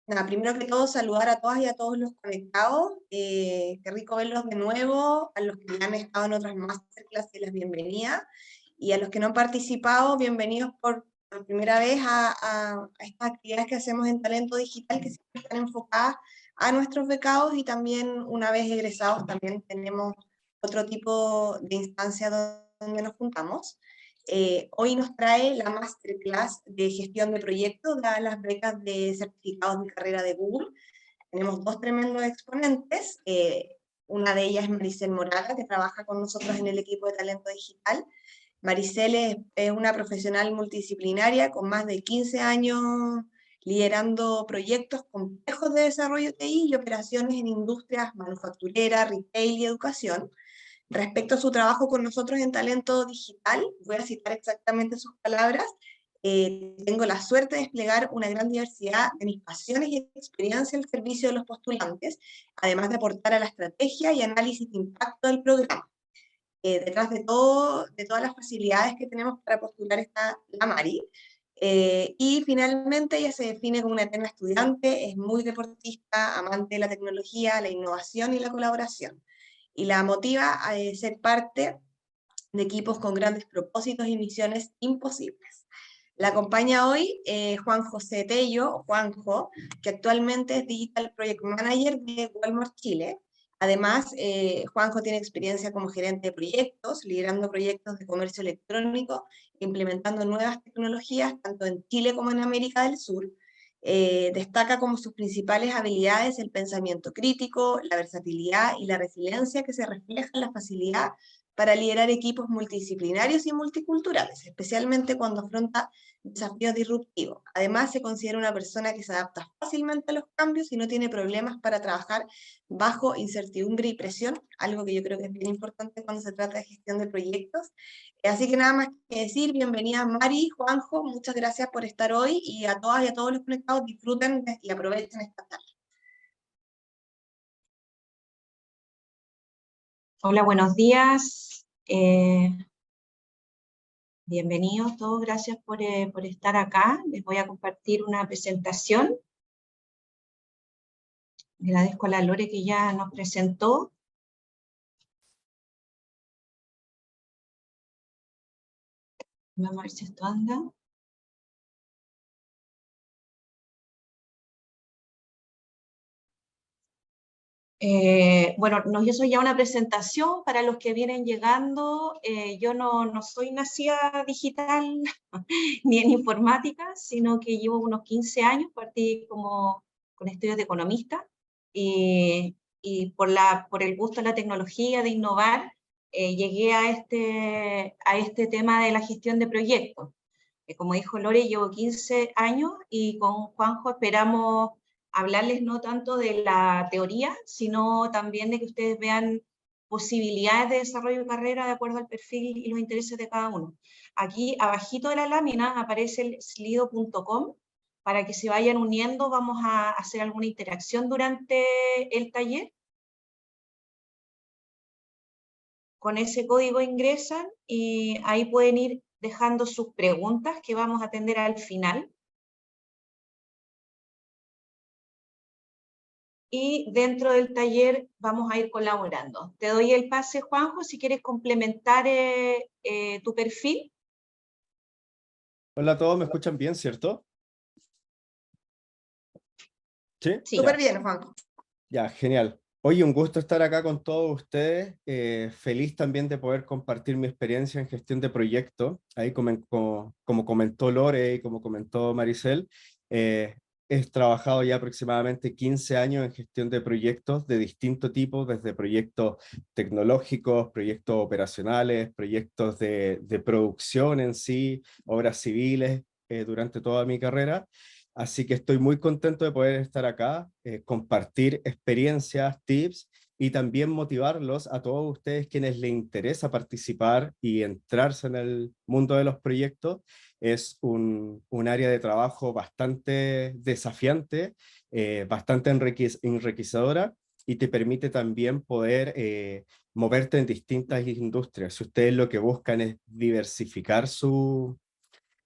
Nada, primero que todo, saludar a todas y a todos los conectados. Qué rico verlos de nuevo, a los que ya han estado en otras masterclass, las bienvenidas. Y a los que no han participado, bienvenidos por primera vez a estas actividades que hacemos en Talento Digital, que siempre están enfocadas a nuestros becados y también una vez egresados también tenemos otro tipo de instancia donde nos juntamos. Hoy nos trae la masterclass de gestión de proyectos, dadas las becas de certificados de carrera de Google. Tenemos dos tremendos exponentes. Una de ellas es Maricel Moraga, que trabaja con nosotros en el equipo de Talento Digital. Maricel es una profesional multidisciplinaria con más de 15 años liderando proyectos complejos de desarrollo TI y operaciones en industrias manufactureras, retail y educación. Respecto a su trabajo con nosotros en Talento Digital, voy a citar exactamente sus palabras: tengo la suerte de desplegar una gran diversidad de mis pasiones y experiencia al servicio de los postulantes, además de aportar a la estrategia y análisis de impacto del programa. Detrás de todas las facilidades que tenemos para postular está la Mari. Y finalmente ella se define como una eterna estudiante, es muy deportista, amante de la tecnología, la innovación y la colaboración. Y la motiva a ser parte de equipos con grandes propósitos y misiones imposibles. La acompaña hoy Juan José Tello, o Juanjo, que actualmente es Digital Project Manager de Walmart Chile. Además, Juanjo tiene experiencia como gerente de proyectos, liderando proyectos de comercio electrónico, implementando nuevas tecnologías tanto en Chile como en América del Sur. Destaca como sus principales habilidades el pensamiento crítico, la versatilidad y la resiliencia que se refleja en la facilidad para liderar equipos multidisciplinarios y multiculturales, especialmente cuando afronta desafíos disruptivos. Además, se considera una persona que se adapta fácilmente a los cambios y no tiene problemas para trabajar bajo incertidumbre y presión, algo que yo creo que es bien importante cuando se trata de gestión de proyectos. Así que nada más que decir, bienvenida Mari, Juanjo, muchas gracias por estar hoy y a todas y a todos los conectados disfruten y aprovechen esta tarde. Hola, buenos días. Bienvenidos todos, gracias por estar acá. Les voy a compartir una presentación. Agradezco a la Lore que ya nos presentó. Vamos a ver si esto anda. Bueno, no, yo soy ya una presentación para los que vienen llegando. Yo no soy nacida digital ni en informática, sino que llevo unos 15 años, partí con estudios de economista y por el gusto de la tecnología, de innovar, llegué a este tema de la gestión de proyectos. Como dijo Lore, llevo 15 años y con Juanjo esperamos hablarles no tanto de la teoría, sino también de que ustedes vean posibilidades de desarrollo de carrera de acuerdo al perfil y los intereses de cada uno. Aquí abajito de la lámina aparece el slido.com para que se vayan uniendo. Vamos a hacer alguna interacción durante el taller. Con ese código ingresan y ahí pueden ir dejando sus preguntas que vamos a atender al final. Y dentro del taller vamos a ir colaborando. Te doy el pase, Juanjo, si quieres complementar tu perfil. Hola a todos, ¿me escuchan bien, cierto? ¿Sí? Sí. Súper bien, Juanjo. Ya, genial. Oye, un gusto estar acá con todos ustedes. Feliz también de poder compartir mi experiencia en gestión de proyectos. Ahí como comentó Lore y como comentó Maricel, he trabajado ya aproximadamente 15 años en gestión de proyectos de distinto tipo, desde proyectos tecnológicos, proyectos operacionales, proyectos de producción en sí, obras civiles, durante toda mi carrera. Así que estoy muy contento de poder estar acá, compartir experiencias, tips y también motivarlos a todos ustedes quienes les interesa participar y entrarse en el mundo de los proyectos. Es un área de trabajo bastante desafiante, bastante enriquecedora y te permite también poder moverte en distintas industrias. Si ustedes lo que buscan es diversificar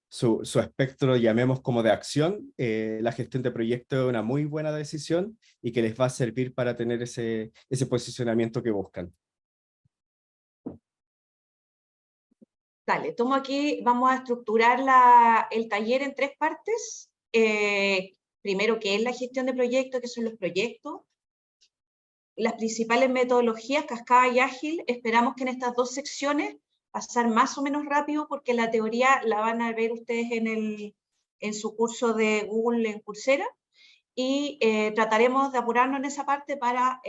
su espectro, llamemos como de acción, la gestión de proyectos es una muy buena decisión y que les va a servir para tener ese posicionamiento que buscan. Dale, tomo aquí, vamos a estructurar el taller en 3 partes. Primero, ¿qué es la gestión de proyectos? ¿Qué son los proyectos? Las principales metodologías, cascada y ágil. Esperamos que en estas 2 secciones pasar más o menos rápido, porque la teoría la van a ver ustedes en su curso de Google en Coursera, y trataremos de apurarnos en esa parte para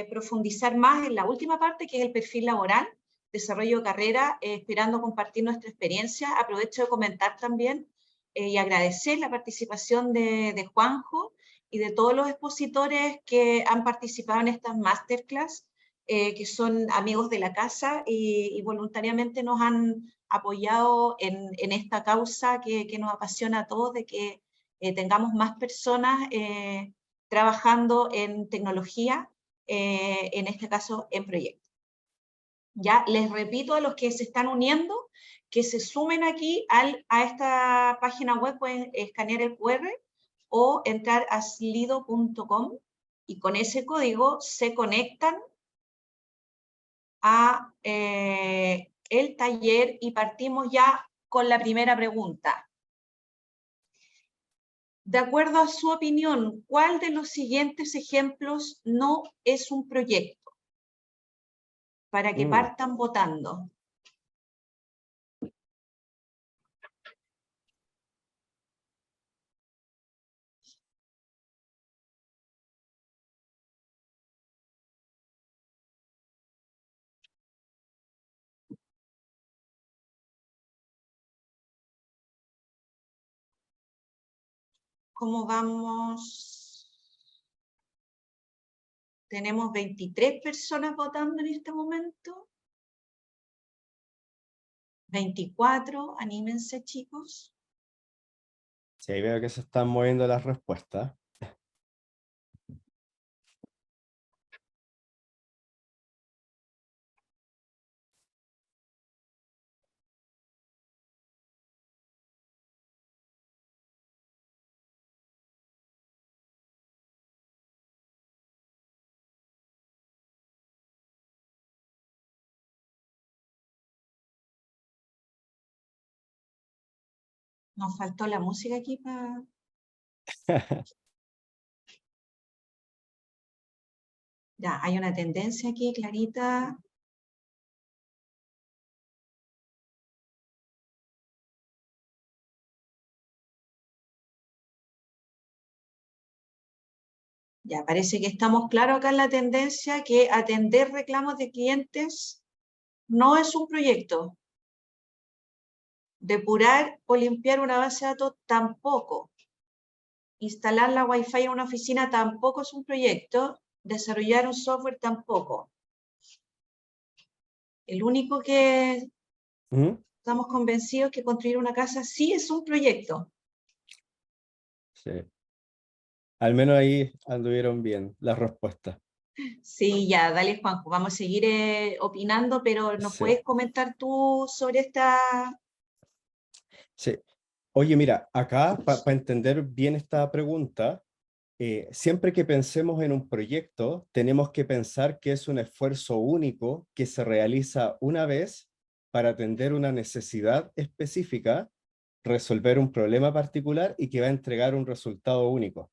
profundizar más en la última parte, que es el perfil laboral, desarrollo de carrera, esperando compartir nuestra experiencia. Aprovecho de comentar también y agradecer la participación de Juanjo y de todos los expositores que han participado en estas masterclass, que son amigos de la casa y voluntariamente nos han apoyado en esta causa que nos apasiona a todos, de que tengamos más personas trabajando en tecnología, en este caso en proyectos. Ya les repito a los que se están uniendo que se sumen aquí a esta página web, pueden escanear el QR o entrar a slido.com y con ese código se conectan a el taller y partimos ya con la primera pregunta. De acuerdo a su opinión, ¿cuál de los siguientes ejemplos no es un proyecto? Para que partan votando. ¿Cómo vamos? Tenemos 23 personas votando en este momento. 24, anímense, chicos. Sí, ahí veo que se están moviendo las respuestas. Nos faltó la música aquí para... Ya, hay una tendencia aquí clarita. Ya, parece que estamos claros acá en la tendencia que atender reclamos de clientes no es un proyecto. Depurar o limpiar una base de datos tampoco. Instalar la Wi-Fi en una oficina tampoco es un proyecto. Desarrollar un software tampoco. El único que estamos convencidos que construir una casa sí es un proyecto. Sí. Al menos ahí anduvieron bien las respuestas. Sí, ya, dale, Juanjo, vamos a seguir opinando, pero ¿nos Sí. puedes comentar tú sobre esta? Sí. Oye, mira, acá para entender bien esta pregunta, siempre que pensemos en un proyecto, tenemos que pensar que es un esfuerzo único que se realiza una vez para atender una necesidad específica, resolver un problema particular y que va a entregar un resultado único.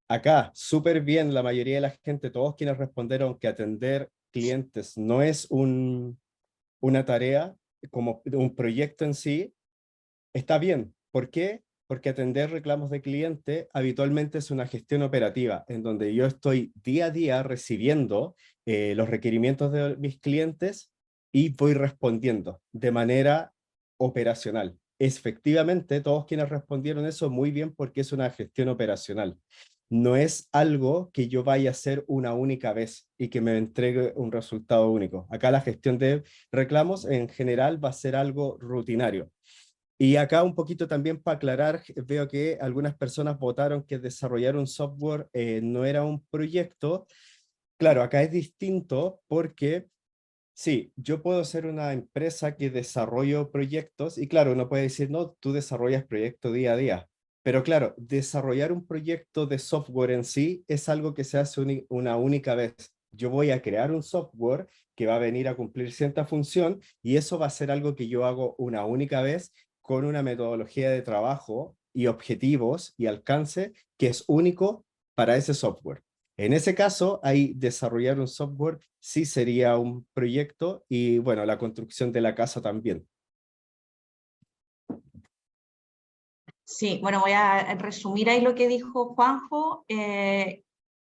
Acá, súper bien, la mayoría de la gente, todos quienes respondieron que atender clientes no es una tarea como un proyecto en sí, está bien. ¿Por qué? Porque atender reclamos de cliente habitualmente es una gestión operativa, en donde yo estoy día a día recibiendo los requerimientos de mis clientes y voy respondiendo de manera operacional. Efectivamente, todos quienes respondieron eso muy bien porque es una gestión operacional. No es algo que yo vaya a hacer una única vez y que me entregue un resultado único. Acá la gestión de reclamos en general va a ser algo rutinario. Y acá un poquito también para aclarar, veo que algunas personas votaron que desarrollar un software no era un proyecto. Claro, acá es distinto porque Sí, yo puedo ser una empresa que desarrollo proyectos y claro, uno puede decir, no, tú desarrollas proyectos día a día, pero claro, desarrollar un proyecto de software en sí es algo que se hace una única vez. Yo voy a crear un software que va a venir a cumplir cierta función y eso va a ser algo que yo hago una única vez con una metodología de trabajo y objetivos y alcance que es único para ese software. En ese caso, ahí desarrollar un software sí sería un proyecto y bueno, la construcción de la casa también. Sí, bueno, voy a resumir ahí lo que dijo Juanjo.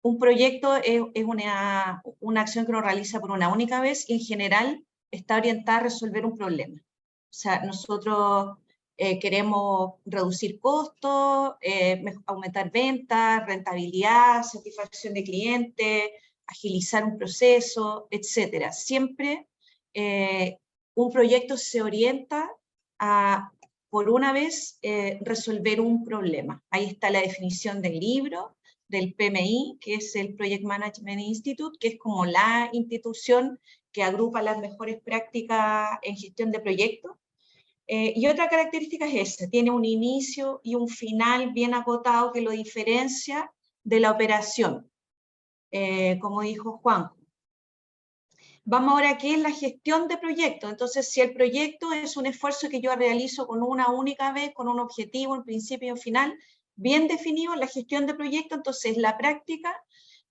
Un proyecto es una acción que uno realiza por una única vez y en general está orientada a resolver un problema. O sea, nosotros queremos reducir costos, aumentar ventas, rentabilidad, satisfacción de clientes, agilizar un proceso, etc. Siempre un proyecto se orienta a, por una vez, resolver un problema. Ahí está la definición del libro, del PMI, que es el Project Management Institute, que es como la institución que agrupa las mejores prácticas en gestión de proyectos. Y otra característica es esa, tiene un inicio y un final bien acotado que lo diferencia de la operación, como dijo Juan. Vamos ahora a qué es la gestión de proyectos. Entonces, si el proyecto es un esfuerzo que yo realizo con una única vez, con un objetivo, un principio y un final, bien definido, la gestión de proyectos, entonces la práctica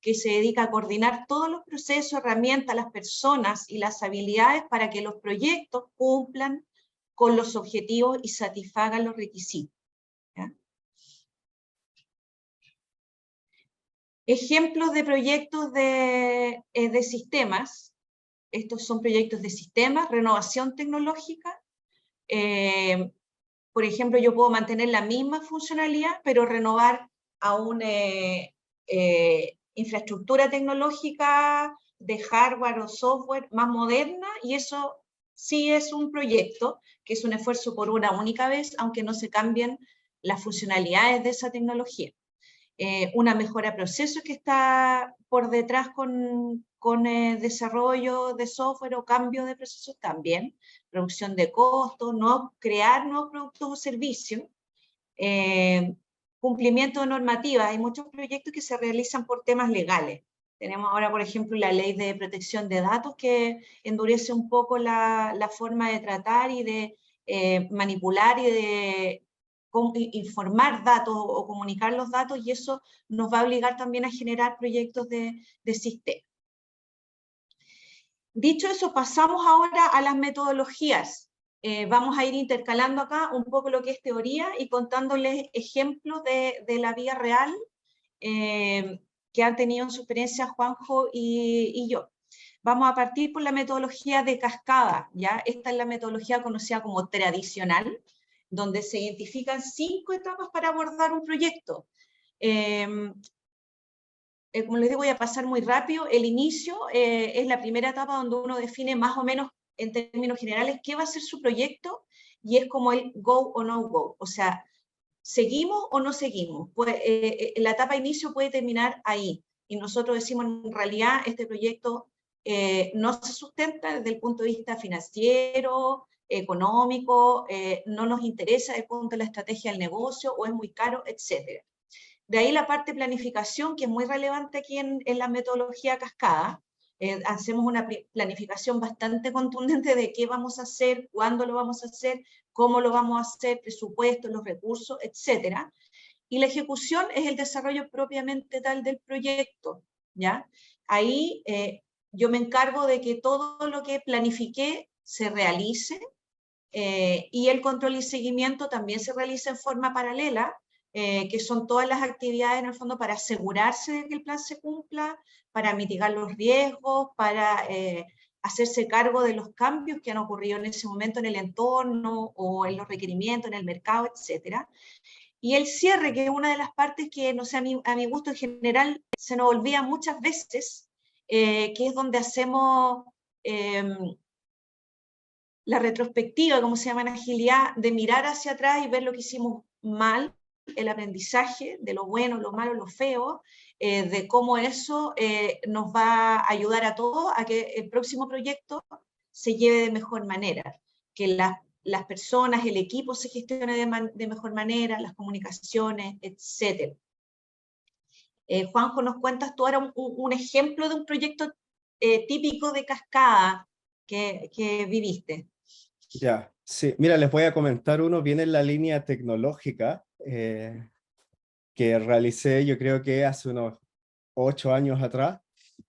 que se dedica a coordinar todos los procesos, herramientas, las personas y las habilidades para que los proyectos cumplan con los objetivos y satisfagan los requisitos. ¿Ya? Ejemplos de proyectos de sistemas. Estos son proyectos de sistemas, renovación tecnológica. Por ejemplo, yo puedo mantener la misma funcionalidad, pero renovar a una infraestructura tecnológica de hardware o software más moderna, y eso sí es un proyecto, que es un esfuerzo por una única vez, aunque no se cambien las funcionalidades de esa tecnología. Una mejora de procesos que está por detrás con desarrollo de software o cambio de procesos también, reducción de costos, no crear nuevos productos o servicios, cumplimiento de normativas. Hay muchos proyectos que se realizan por temas legales. Tenemos ahora, por ejemplo, la ley de protección de datos que endurece un poco la forma de tratar y de manipular y de informar datos o comunicar los datos, y eso nos va a obligar también a generar proyectos de sistema. Dicho eso, pasamos ahora a las metodologías. Vamos a ir intercalando acá un poco lo que es teoría y contándoles ejemplos de la vida real que han tenido en su experiencia Juanjo y yo. Vamos a partir por la metodología de cascada, ¿ya? Esta es la metodología conocida como tradicional, donde se identifican 5 etapas para abordar un proyecto. Como les digo, voy a pasar muy rápido. El inicio es la primera etapa donde uno define más o menos en términos generales qué va a ser su proyecto, y es como el go o no go, o sea, ¿seguimos o no seguimos? Pues, la etapa de inicio puede terminar ahí, y nosotros decimos en realidad este proyecto no se sustenta desde el punto de vista financiero, económico, no nos interesa desde el punto de la estrategia del negocio, o es muy caro, etc. De ahí la parte de planificación, que es muy relevante aquí en la metodología cascada. Hacemos una planificación bastante contundente de qué vamos a hacer, cuándo lo vamos a hacer, cómo lo vamos a hacer, presupuesto, los recursos, etc. Y la ejecución es el desarrollo propiamente tal del proyecto, ¿ya? Ahí yo me encargo de que todo lo que planifiqué se realice, y el control y seguimiento también se realiza en forma paralela, que son todas las actividades en el fondo para asegurarse de que el plan se cumpla, para mitigar los riesgos, para hacerse cargo de los cambios que han ocurrido en ese momento en el entorno o en los requerimientos, en el mercado, etc. Y el cierre, que es una de las partes que, no sé, a mi gusto en general se nos olvida muchas veces, que es donde hacemos la retrospectiva, como se llama en agilidad, de mirar hacia atrás y ver lo que hicimos mal, el aprendizaje de lo bueno, lo malo, lo feo, de cómo eso nos va a ayudar a todos a que el próximo proyecto se lleve de mejor manera, que las personas, el equipo se gestione de mejor manera, las comunicaciones, etc. Juanjo, ¿nos cuentas tú ahora un ejemplo de un proyecto típico de Cascada que viviste? Ya, sí. Mira, les voy a comentar uno, viene en la línea tecnológica que realicé, yo creo que hace unos 8 años atrás,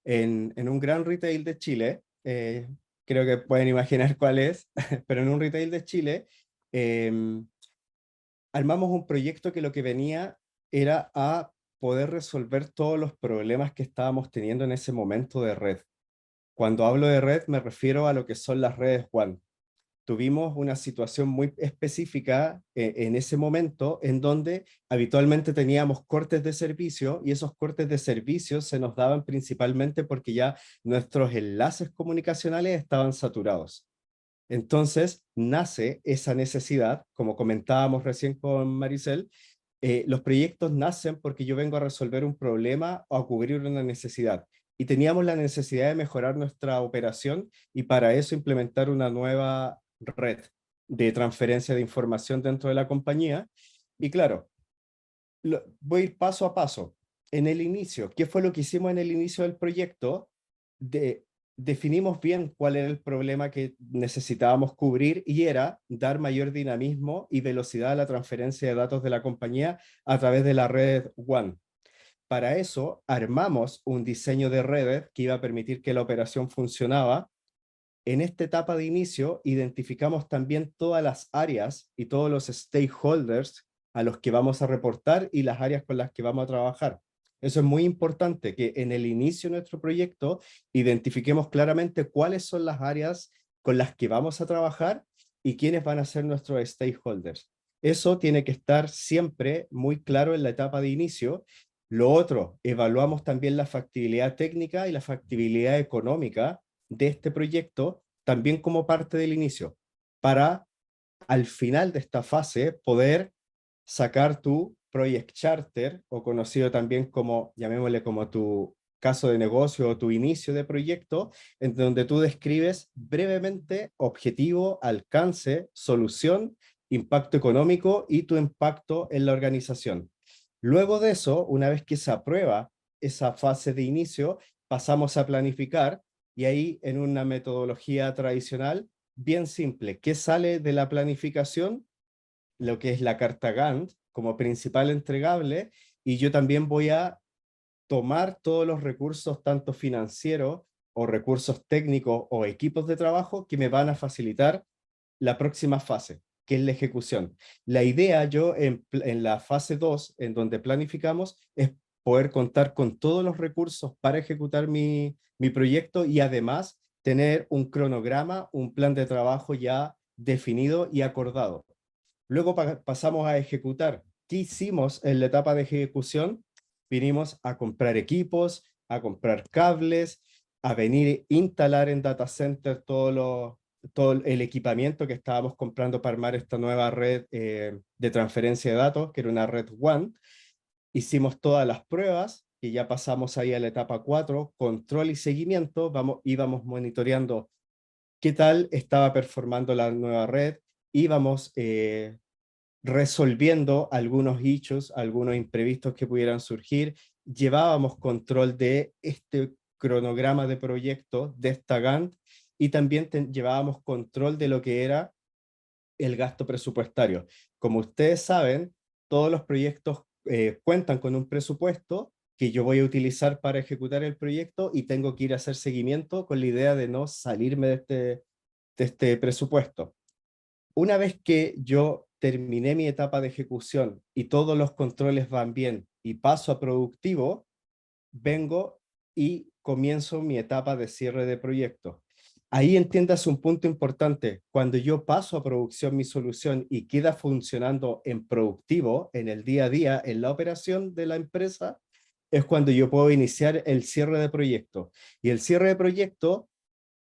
en un gran retail de Chile. Creo que pueden imaginar cuál es, pero en un retail de Chile armamos un proyecto que lo que venía era a poder resolver todos los problemas que estábamos teniendo en ese momento de red. Cuando hablo de red me refiero a lo que son las redes WAN. Tuvimos una situación muy específica en ese momento en donde habitualmente teníamos cortes de servicio y esos cortes de servicio se nos daban principalmente porque ya nuestros enlaces comunicacionales estaban saturados. Entonces nace esa necesidad, como comentábamos recién con Maricel, los proyectos nacen porque yo vengo a resolver un problema o a cubrir una necesidad. Y teníamos la necesidad de mejorar nuestra operación y para eso implementar una nueva red de transferencia de información dentro de la compañía. Y claro, voy a ir paso a paso. En el inicio, ¿qué fue lo que hicimos en el inicio del proyecto? Definimos bien cuál era el problema que necesitábamos cubrir y era dar mayor dinamismo y velocidad a la transferencia de datos de la compañía a través de la red WAN. Para eso armamos un diseño de redes que iba a permitir que la operación funcionaba. En esta etapa de inicio identificamos también todas las áreas y todos los stakeholders a los que vamos a reportar y las áreas con las que vamos a trabajar. Eso es muy importante, que en el inicio de nuestro proyecto identifiquemos claramente cuáles son las áreas con las que vamos a trabajar y quiénes van a ser nuestros stakeholders. Eso tiene que estar siempre muy claro en la etapa de inicio. Lo otro, evaluamos también la factibilidad técnica y la factibilidad económica de este proyecto, también como parte del inicio, para al final de esta fase poder sacar tu Project Charter, o conocido también como, llamémosle como tu caso de negocio o tu inicio de proyecto, en donde tú describes brevemente objetivo, alcance, solución, impacto económico y tu impacto en la organización. Luego de eso, una vez que se aprueba esa fase de inicio, pasamos a planificar y ahí en una metodología tradicional, bien simple, ¿qué sale de la planificación? Lo que es la carta Gantt como principal entregable, y yo también voy a tomar todos los recursos, tanto financieros o recursos técnicos o equipos de trabajo que me van a facilitar la próxima fase, que es la ejecución. La idea yo en la fase 2, en donde planificamos, es poder contar con todos los recursos para ejecutar mi proyecto y además tener un cronograma, un plan de trabajo ya definido y acordado. Luego pasamos a ejecutar. ¿Qué hicimos en la etapa de ejecución? Vinimos a comprar equipos, a comprar cables, a venir a instalar en data center todo el equipamiento que estábamos comprando para armar esta nueva red de transferencia de datos, que era una red WAN. Hicimos todas las pruebas y ya pasamos ahí a la etapa 4, control y seguimiento. Íbamos monitoreando qué tal estaba performando la nueva red, íbamos resolviendo algunos hechos, algunos imprevistos que pudieran surgir, llevábamos control de este cronograma de proyecto, de esta Gantt, y también llevábamos control de lo que era el gasto presupuestario. Como ustedes saben, todos los proyectos cuentan con un presupuesto que yo voy a utilizar para ejecutar el proyecto y tengo que ir a hacer seguimiento con la idea de no salirme de este presupuesto. Una vez que yo terminé mi etapa de ejecución y todos los controles van bien y paso a productivo, vengo y comienzo mi etapa de cierre de proyecto. Ahí entiendas un punto importante. Cuando yo paso a producción mi solución y queda funcionando en productivo, en el día a día, en la operación de la empresa, es cuando yo puedo iniciar el cierre de proyecto. Y el cierre de proyecto,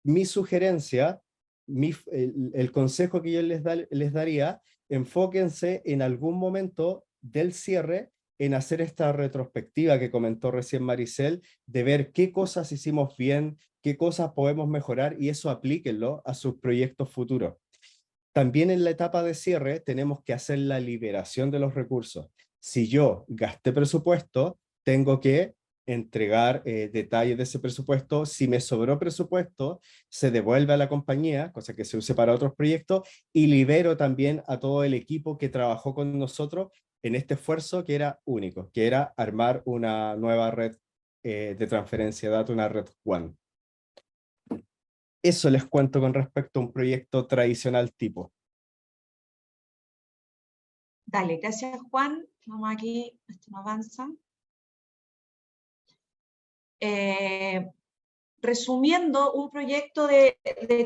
mi sugerencia, el consejo que yo les daría, enfóquense en algún momento del cierre en hacer esta retrospectiva que comentó recién Maricel, de ver qué cosas hicimos bien, qué cosas podemos mejorar, y eso aplíquenlo a sus proyectos futuros. También en la etapa de cierre tenemos que hacer la liberación de los recursos. Si yo gasté presupuesto, tengo que entregar detalles de ese presupuesto. Si me sobró presupuesto, se devuelve a la compañía, cosa que se use para otros proyectos, y libero también a todo el equipo que trabajó con nosotros en este esfuerzo que era único, que era armar una nueva red de transferencia de datos, una red WAN. Eso les cuento con respecto a un proyecto tradicional tipo. Dale, gracias Juan. Vamos aquí, esto no avanza. Resumiendo, un proyecto de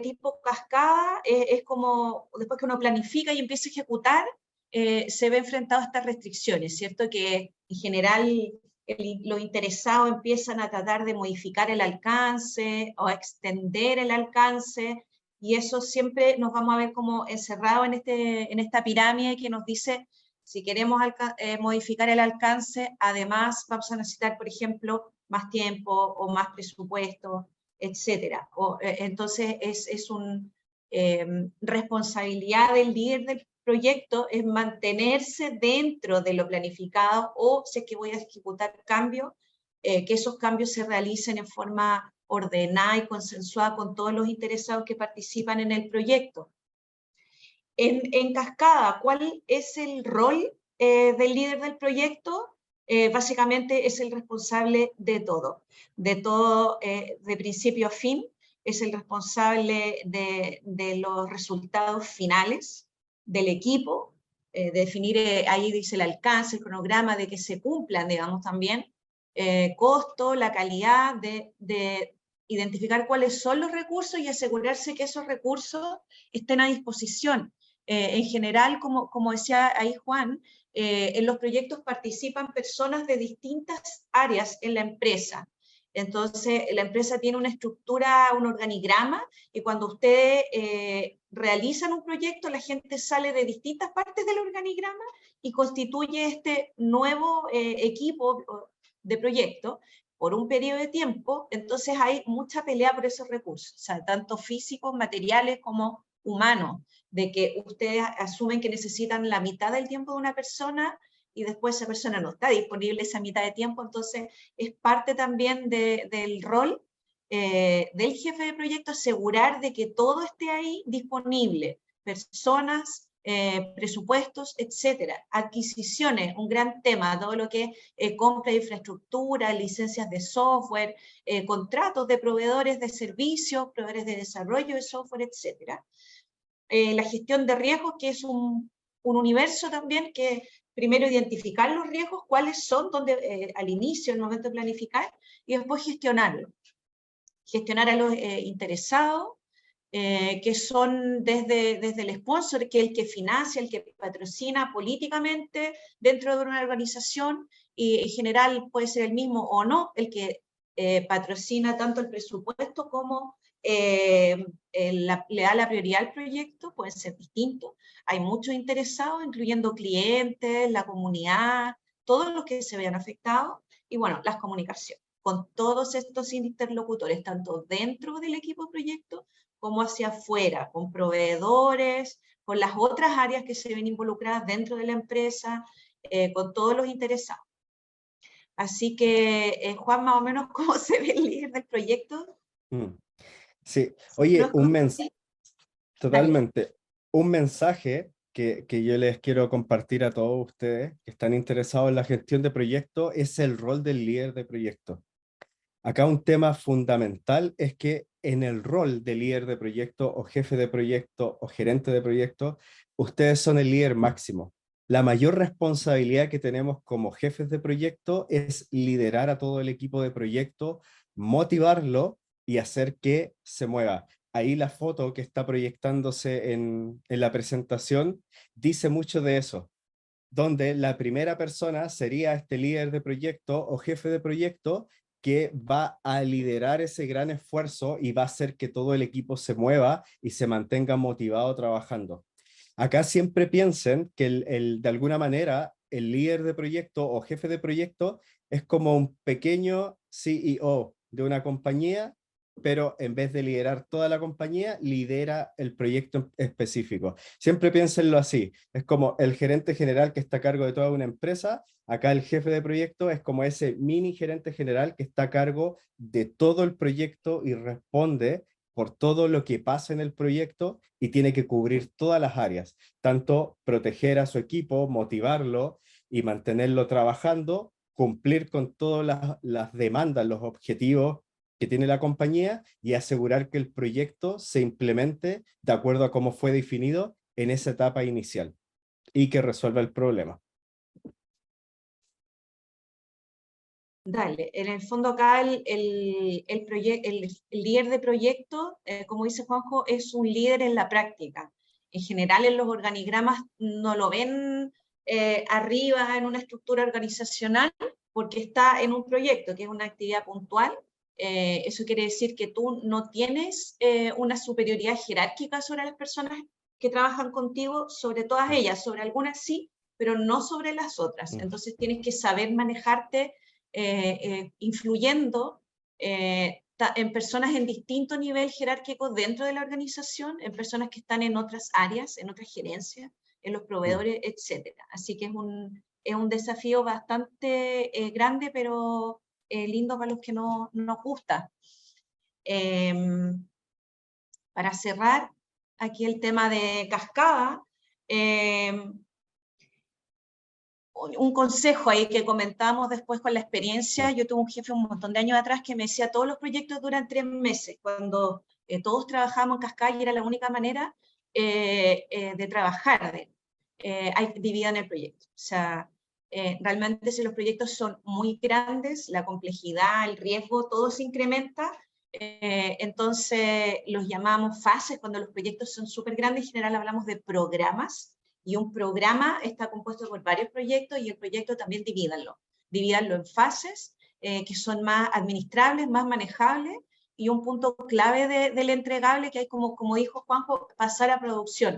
tipo cascada es como, después que uno planifica y empieza a ejecutar, se ve enfrentado a estas restricciones, ¿cierto? Que en general los interesados empiezan a tratar de modificar el alcance o a extender el alcance, y eso siempre nos vamos a ver como encerrado en esta pirámide que nos dice, si queremos modificar el alcance, además vamos a necesitar, por ejemplo, más tiempo o más presupuesto, etcétera. Entonces es una responsabilidad del líder del proyecto es mantenerse dentro de lo planificado, o si es que voy a ejecutar cambios, que esos cambios se realicen en forma ordenada y consensuada con todos los interesados que participan en el proyecto. En cascada, ¿cuál es el rol del líder del proyecto? Básicamente es el responsable de todo de principio a fin, es el responsable de los resultados finales del equipo, definir, ahí dice el alcance, el cronograma de que se cumplan, digamos también, costo, la calidad, de identificar cuáles son los recursos y asegurarse que esos recursos estén a disposición. En general, como decía ahí Juan, en los proyectos participan personas de distintas áreas en la empresa. Entonces, la empresa tiene una estructura, un organigrama, y cuando ustedes realizan un proyecto, la gente sale de distintas partes del organigrama y constituye este nuevo equipo de proyecto por un periodo de tiempo. Entonces hay mucha pelea por esos recursos, o sea, tanto físicos, materiales como humanos, de que ustedes asumen que necesitan la mitad del tiempo de una persona y después esa persona no está disponible esa mitad de tiempo. Entonces es parte también del rol del jefe de proyecto asegurar de que todo esté ahí disponible, personas, presupuestos, etcétera. Adquisiciones, un gran tema, todo lo que es compra de infraestructura, licencias de software, contratos de proveedores de servicios, proveedores de desarrollo de software, etcétera. La gestión de riesgos, que es un universo también, que primero identificar los riesgos, cuáles son, al inicio, en el momento de planificar, y después gestionarlos. Gestionar a los interesados, que son desde el sponsor, que es el que financia, el que patrocina políticamente dentro de una organización, y en general puede ser el mismo o no, el que patrocina tanto el presupuesto como le da la prioridad al proyecto, pueden ser distintos. Hay muchos interesados, incluyendo clientes, la comunidad, todos los que se vean afectados, y bueno, las comunicaciones con todos estos interlocutores, tanto dentro del equipo de proyecto como hacia afuera, con proveedores, con las otras áreas que se ven involucradas dentro de la empresa, con todos los interesados. Así que, Juan, más o menos, ¿cómo se ve el líder del proyecto? Sí, oye, Sí. totalmente, un mensaje que yo les quiero compartir a todos ustedes que están interesados en la gestión de proyectos es el rol del líder de proyecto. Acá un tema fundamental es que en el rol de líder de proyecto o jefe de proyecto o gerente de proyecto, ustedes son el líder máximo. La mayor responsabilidad que tenemos como jefes de proyecto es liderar a todo el equipo de proyecto, motivarlo y hacer que se mueva. Ahí la foto que está proyectándose en la presentación dice mucho de eso, donde la primera persona sería este líder de proyecto o jefe de proyecto que va a liderar ese gran esfuerzo y va a hacer que todo el equipo se mueva y se mantenga motivado trabajando. Acá siempre piensen que de alguna manera el líder de proyecto o jefe de proyecto es como un pequeño CEO de una compañía, pero en vez de liderar toda la compañía, lidera el proyecto específico. Siempre piénsenlo así, es como el gerente general que está a cargo de toda una empresa, acá el jefe de proyecto es como ese mini gerente general que está a cargo de todo el proyecto y responde por todo lo que pasa en el proyecto y tiene que cubrir todas las áreas, tanto proteger a su equipo, motivarlo y mantenerlo trabajando, cumplir con todas las demandas, los objetivos que tiene la compañía y asegurar que el proyecto se implemente de acuerdo a cómo fue definido en esa etapa inicial y que resuelva el problema. Dale, en el fondo acá el líder de proyecto, como dice Juanjo, es un líder en la práctica. En general en los organigramas no lo ven arriba en una estructura organizacional porque está en un proyecto, que es una actividad puntual. Eso quiere decir que tú no tienes una superioridad jerárquica sobre las personas que trabajan contigo, sobre todas ellas, sobre algunas sí, pero no sobre las otras. Entonces tienes que saber manejarte influyendo en personas en distinto nivel jerárquico dentro de la organización, en personas que están en otras áreas, en otras gerencias, en los proveedores, etc. Así que es un desafío bastante grande, pero lindo para los que no nos gusta. Para cerrar aquí el tema de cascada, un consejo ahí que comentábamos después con la experiencia. Yo tuve un jefe un montón de años atrás que me decía, todos los proyectos duran 3 meses, cuando todos trabajábamos en cascada y era la única manera de trabajar, dividan el proyecto. O sea, realmente si los proyectos son muy grandes, la complejidad, el riesgo, todo se incrementa. Entonces los llamamos fases. Cuando los proyectos son súper grandes, en general hablamos de programas, y un programa está compuesto por varios proyectos, y el proyecto también divídanlo en fases que son más administrables, más manejables, y un punto clave del entregable que hay, como dijo Juanjo, pasar a producción.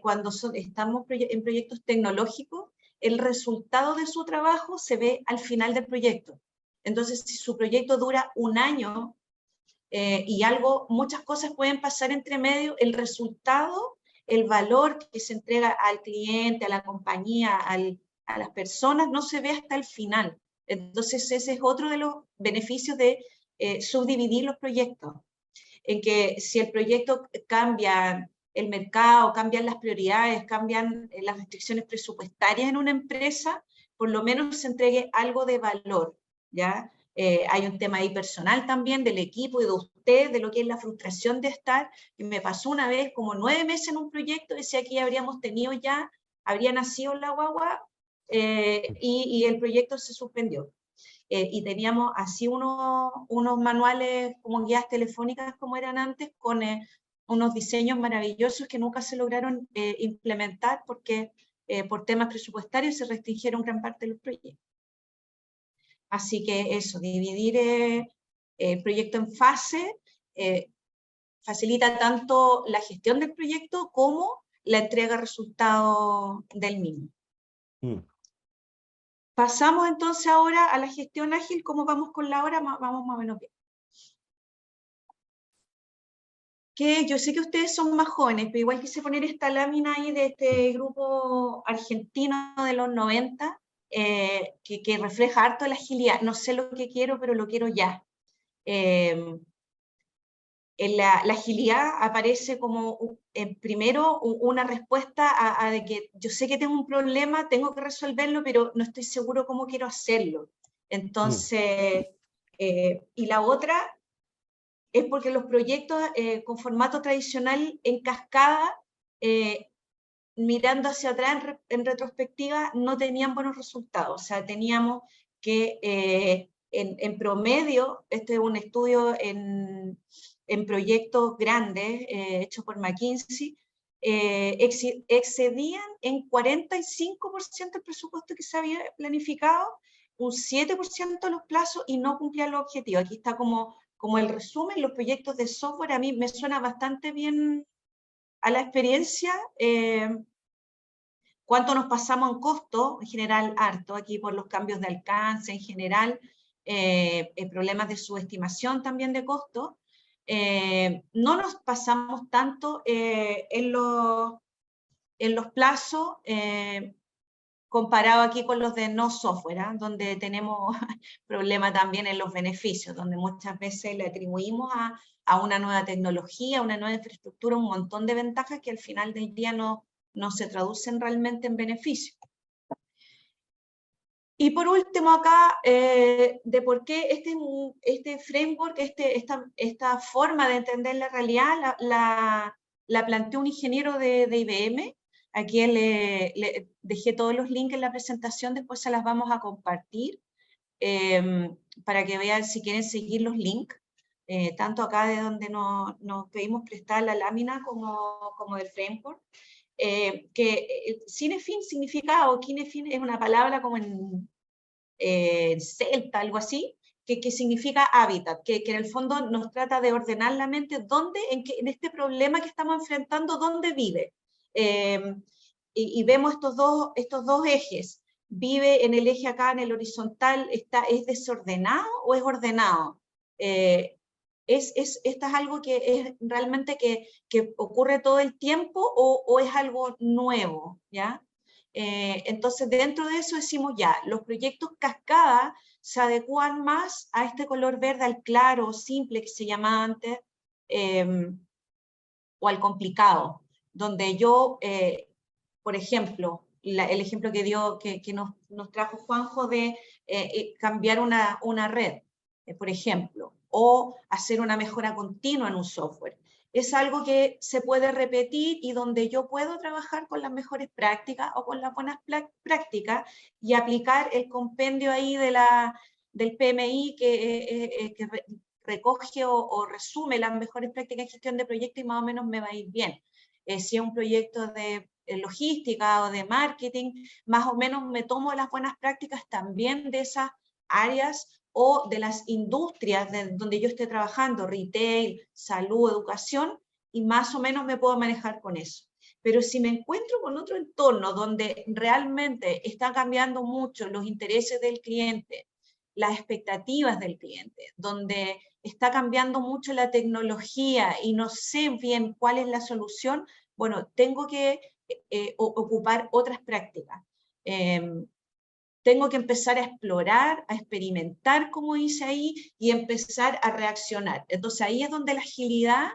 Cuando estamos en proyectos tecnológicos, el resultado de su trabajo se ve al final del proyecto. Entonces, si su proyecto dura 1 año y muchas cosas pueden pasar entre medio, el resultado, el valor que se entrega al cliente, a la compañía, a las personas, no se ve hasta el final. Entonces, ese es otro de los beneficios de subdividir los proyectos, en que si el proyecto cambia el mercado, cambian las prioridades, cambian las restricciones presupuestarias en una empresa, por lo menos se entregue algo de valor, ¿ya? Hay un tema ahí personal también del equipo y de usted, de lo que es la frustración de estar, que me pasó una vez como 9 meses en un proyecto, decía que ya habríamos tenido habría nacido la guagua y el proyecto se suspendió. Y teníamos así unos manuales como guías telefónicas como eran antes, con unos diseños maravillosos que nunca se lograron implementar porque por temas presupuestarios se restringieron gran parte de los proyectos. Así que eso, dividir el proyecto en fase facilita tanto la gestión del proyecto como la entrega de resultados del mismo. Pasamos entonces ahora a la gestión ágil. ¿Cómo vamos con la hora? Vamos más o menos bien. Que yo sé que ustedes son más jóvenes, pero igual quise poner esta lámina ahí de este grupo argentino de los 90, que refleja harto la agilidad. No sé lo que quiero, pero lo quiero ya. La agilidad aparece como primero una respuesta a de que yo sé que tengo un problema, tengo que resolverlo, pero no estoy seguro cómo quiero hacerlo. Entonces, y la otra es porque los proyectos con formato tradicional en cascada, mirando hacia atrás en retrospectiva, no tenían buenos resultados. O sea, teníamos que en promedio, este es un estudio en proyectos grandes hechos por McKinsey, excedían en 45% el presupuesto que se había planificado, un 7% los plazos y no cumplían los objetivos. Aquí está como el resumen. Los proyectos de software a mí me suena bastante bien a la experiencia, ¿Cuánto nos pasamos en costo? En general, harto, aquí por los cambios de alcance, en general, problemas de subestimación también de costo. No nos pasamos tanto en los plazos, comparado aquí con los de no software, ¿eh? Donde tenemos problema también en los beneficios, donde muchas veces le atribuimos a una nueva tecnología, a una nueva infraestructura, un montón de ventajas que al final del día no se traducen realmente en beneficios. Y por último acá, de por qué este framework, esta forma de entender la realidad, la planteó un ingeniero de IBM. Aquí le dejé todos los links en la presentación, después se las vamos a compartir, para que vean si quieren seguir los links, tanto acá de donde nos pedimos prestar la lámina como del framework. Cinefin significa, o Kinefin es una palabra como en celta, algo así, que significa hábitat, que en el fondo nos trata de ordenar la mente en este problema que estamos enfrentando, dónde vive. Y vemos estos dos ejes. ¿Vive en el eje acá, en el horizontal, es desordenado o es ordenado? ¿Esto es algo que es realmente que ocurre todo el tiempo o es algo nuevo? ¿Ya? Entonces, dentro de eso decimos ya, los proyectos cascada se adecuan más a este color verde, al claro, simple que se llamaba antes, o al complicado, donde yo, por ejemplo, el ejemplo que nos trajo Juanjo de cambiar una red, por ejemplo, o hacer una mejora continua en un software. Es algo que se puede repetir y donde yo puedo trabajar con las mejores prácticas o con las buenas prácticas y aplicar el compendio ahí del PMI que recoge o resume las mejores prácticas de gestión de proyectos y más o menos me va a ir bien. Si es un proyecto de logística o de marketing, más o menos me tomo las buenas prácticas también de esas áreas o de las industrias donde yo esté trabajando, retail, salud, educación, y más o menos me puedo manejar con eso. Pero si me encuentro con otro entorno donde realmente está cambiando mucho los intereses del cliente, las expectativas del cliente, donde está cambiando mucho la tecnología y no sé bien cuál es la solución, bueno, tengo que ocupar otras prácticas. Tengo que empezar a explorar, a experimentar, como dice ahí, y empezar a reaccionar. Entonces ahí es donde la agilidad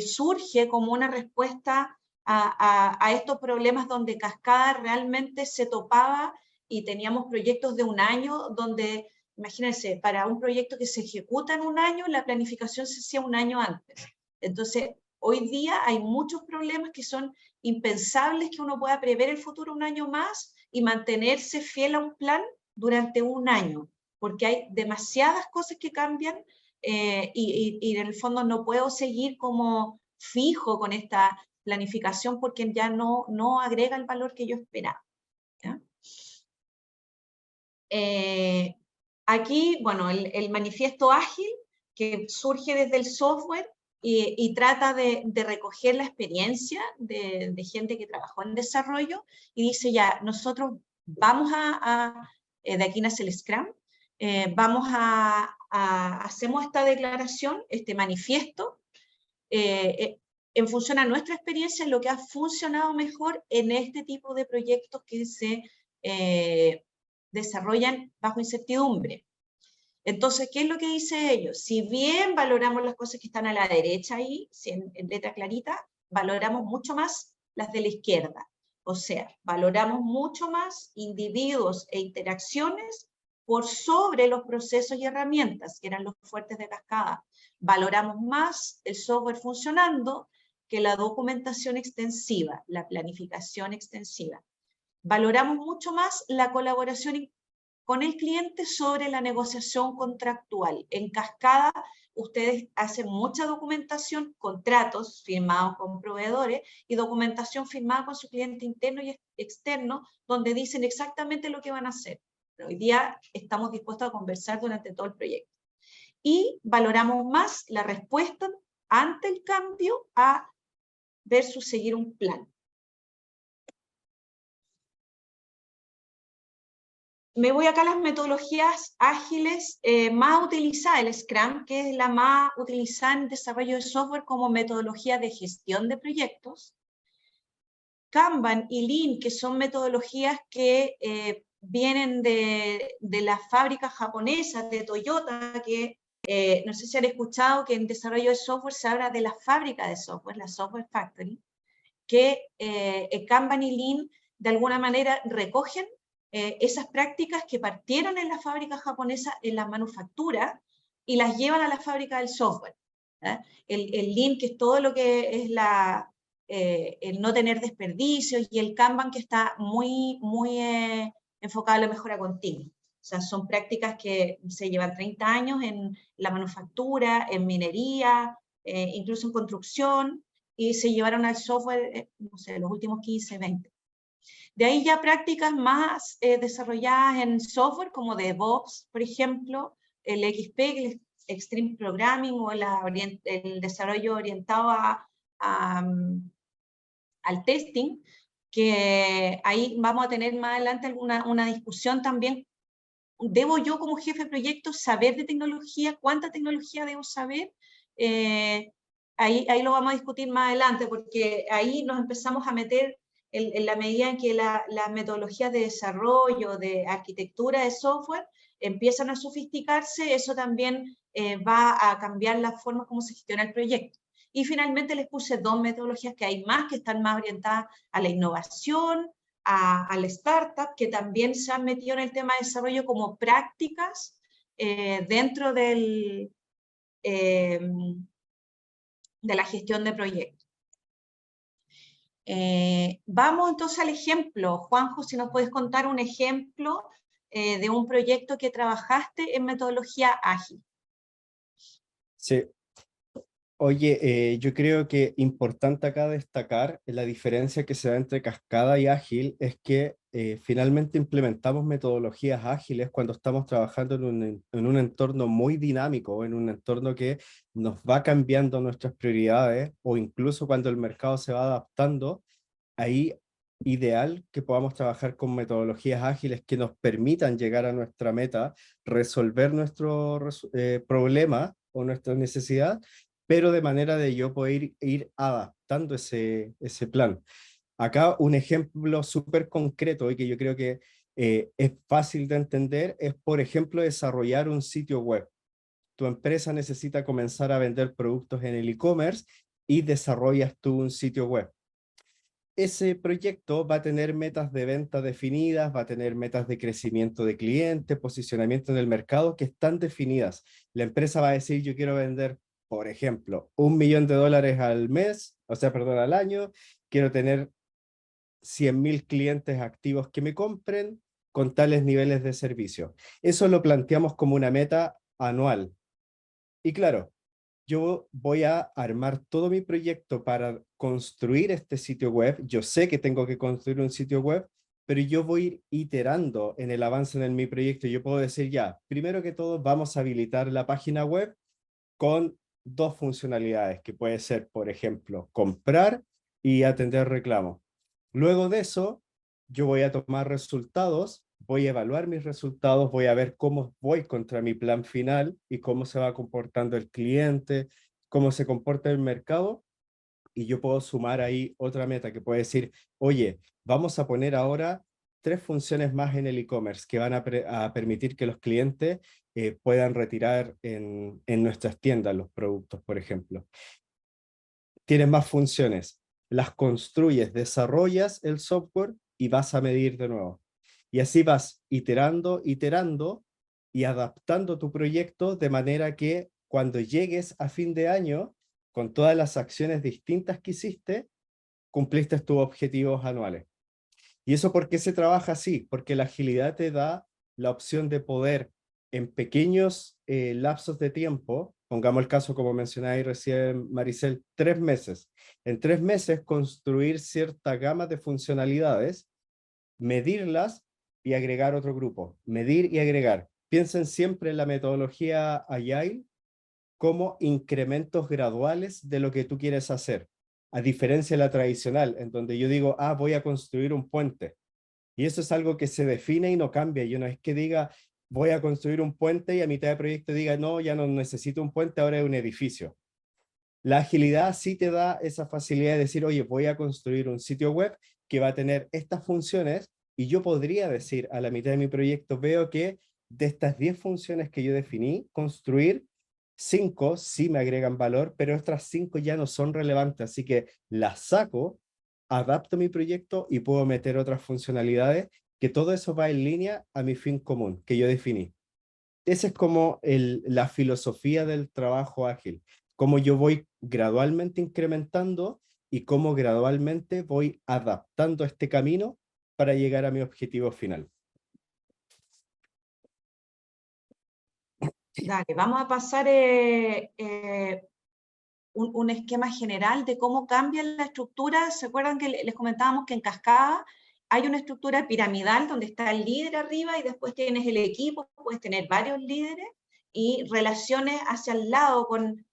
surge como una respuesta a estos problemas donde Cascada realmente se topaba y teníamos proyectos de un año donde, imagínense, para un proyecto que se ejecuta en un año, la planificación se hacía un año antes. Entonces, hoy día hay muchos problemas que son impensables que uno pueda prever el futuro un año más y mantenerse fiel a un plan durante un año, porque hay demasiadas cosas que cambian y en el fondo no puedo seguir como fijo con esta planificación porque ya no agrega el valor que yo esperaba. Aquí, bueno, el manifiesto ágil que surge desde el software y trata de recoger la experiencia de gente que trabajó en desarrollo y dice ya, nosotros vamos de aquí nace el Scrum, hacemos esta declaración, este manifiesto, en función a nuestra experiencia, lo que ha funcionado mejor en este tipo de proyectos que se desarrollan bajo incertidumbre. Entonces, ¿qué es lo que dice ellos? Si bien valoramos las cosas que están a la derecha ahí, en letra clarita, valoramos mucho más las de la izquierda. O sea, valoramos mucho más individuos e interacciones por sobre los procesos y herramientas, que eran los fuertes de Cascada. Valoramos más el software funcionando que la documentación extensiva, la planificación extensiva. Valoramos mucho más la colaboración con el cliente sobre la negociación contractual. En Cascada, ustedes hacen mucha documentación, contratos firmados con proveedores y documentación firmada con su cliente interno y externo, donde dicen exactamente lo que van a hacer. Pero hoy día estamos dispuestos a conversar durante todo el proyecto. Y valoramos más la respuesta ante el cambio versus seguir un plan. Me voy acá a las metodologías ágiles más utilizadas, el Scrum, que es la más utilizada en desarrollo de software como metodología de gestión de proyectos. Kanban y Lean, que son metodologías que vienen de las fábricas japonesas, de Toyota, que no sé si han escuchado que en desarrollo de software se habla de la fábrica de software, la Software Factory, que Kanban y Lean de alguna manera recogen esas prácticas que partieron en la fábrica japonesa, en la manufactura, y las llevan a la fábrica del software. El Lean, que es todo lo que es el no tener desperdicios, y el Kanban, que está muy enfocado a la mejora continua. O sea, son prácticas que se llevan 30 años en la manufactura, en minería, incluso en construcción, y se llevaron al software, no sé, los últimos 15, 20. De ahí ya prácticas más desarrolladas en software, como DevOps, por ejemplo, el XP, el Extreme Programming, o el desarrollo orientado al testing, que ahí vamos a tener más adelante una discusión también. ¿Debo yo como jefe de proyecto saber de tecnología? ¿Cuánta tecnología debo saber? Ahí lo vamos a discutir más adelante, porque ahí nos empezamos a meter en la medida en que las metodologías de desarrollo, de arquitectura de software, empiezan a sofisticarse. Eso también va a cambiar la forma como se gestiona el proyecto. Y finalmente les puse 2 metodologías que hay más, que están más orientadas a la innovación, al startup, que también se han metido en el tema de desarrollo como prácticas dentro de la gestión de proyectos. Vamos entonces al ejemplo. Juanjo, si nos puedes contar un ejemplo de un proyecto que trabajaste en metodología ágil. Sí. Oye, yo creo que importante acá destacar la diferencia que se da entre cascada y ágil es que finalmente implementamos metodologías ágiles cuando estamos trabajando en un entorno muy dinámico, en un entorno que nos va cambiando nuestras prioridades, o incluso cuando el mercado se va adaptando. Ahí ideal que podamos trabajar con metodologías ágiles que nos permitan llegar a nuestra meta, resolver nuestro problema o nuestra necesidad, pero de manera de yo poder ir adaptando ese plan. Acá un ejemplo súper concreto y que yo creo que es fácil de entender es, por ejemplo, desarrollar un sitio web. Tu empresa necesita comenzar a vender productos en el e-commerce y desarrollas tú un sitio web. Ese proyecto va a tener metas de venta definidas, va a tener metas de crecimiento de clientes, posicionamiento en el mercado que están definidas. La empresa va a decir, yo quiero vender, por ejemplo, $1.000.000 al mes, o sea, perdón, al año, quiero tener 100.000 clientes activos que me compren con tales niveles de servicio. Eso lo planteamos como una meta anual. Y claro, yo voy a armar todo mi proyecto para construir este sitio web. Yo sé que tengo que construir un sitio web, pero yo voy a ir iterando en el avance de mi proyecto. Yo puedo decir ya, primero que todo, vamos a habilitar la página web con 2 funcionalidades, que puede ser, por ejemplo, comprar y atender reclamos. Luego de eso, yo voy a tomar resultados, voy a evaluar mis resultados, voy a ver cómo voy contra mi plan final y cómo se va comportando el cliente, cómo se comporta el mercado, y yo puedo sumar ahí otra meta que puede decir, oye, vamos a poner ahora 3 funciones más en el e-commerce que van a permitir que los clientes puedan retirar en nuestras tiendas los productos, por ejemplo. Tienes más funciones, las construyes, desarrollas el software y vas a medir de nuevo. Y así vas iterando y adaptando tu proyecto de manera que cuando llegues a fin de año, con todas las acciones distintas que hiciste, cumpliste tus objetivos anuales. ¿Y eso por qué se trabaja así? Porque la agilidad te da la opción de poder, en pequeños lapsos de tiempo, pongamos el caso como mencionáis recién, Maricel, 3 meses. En 3 meses construir cierta gama de funcionalidades, medirlas y agregar otro grupo. Medir y agregar. Piensen siempre en la metodología Agile como incrementos graduales de lo que tú quieres hacer. A diferencia de la tradicional, en donde yo digo, voy a construir un puente. Y eso es algo que se define y no cambia. Y una vez que diga, voy a construir un puente y a mitad de proyecto diga, no, ya no necesito un puente, ahora es un edificio. La agilidad sí te da esa facilidad de decir, oye, voy a construir un sitio web que va a tener estas funciones y yo podría decir a la mitad de mi proyecto, veo que de estas 10 funciones que yo definí, construir 5 sí me agregan valor, pero otras 5 ya no son relevantes, así que las saco, adapto mi proyecto y puedo meter otras funcionalidades, que todo eso va en línea a mi fin común que yo definí. Esa es como la filosofía del trabajo ágil, cómo yo voy gradualmente incrementando y cómo gradualmente voy adaptando este camino para llegar a mi objetivo final. Dale, vamos a pasar un esquema general de cómo cambia la estructura. ¿Se acuerdan que les comentábamos que en Cascada hay una estructura piramidal donde está el líder arriba y después tienes el equipo, puedes tener varios líderes y relaciones hacia el lado con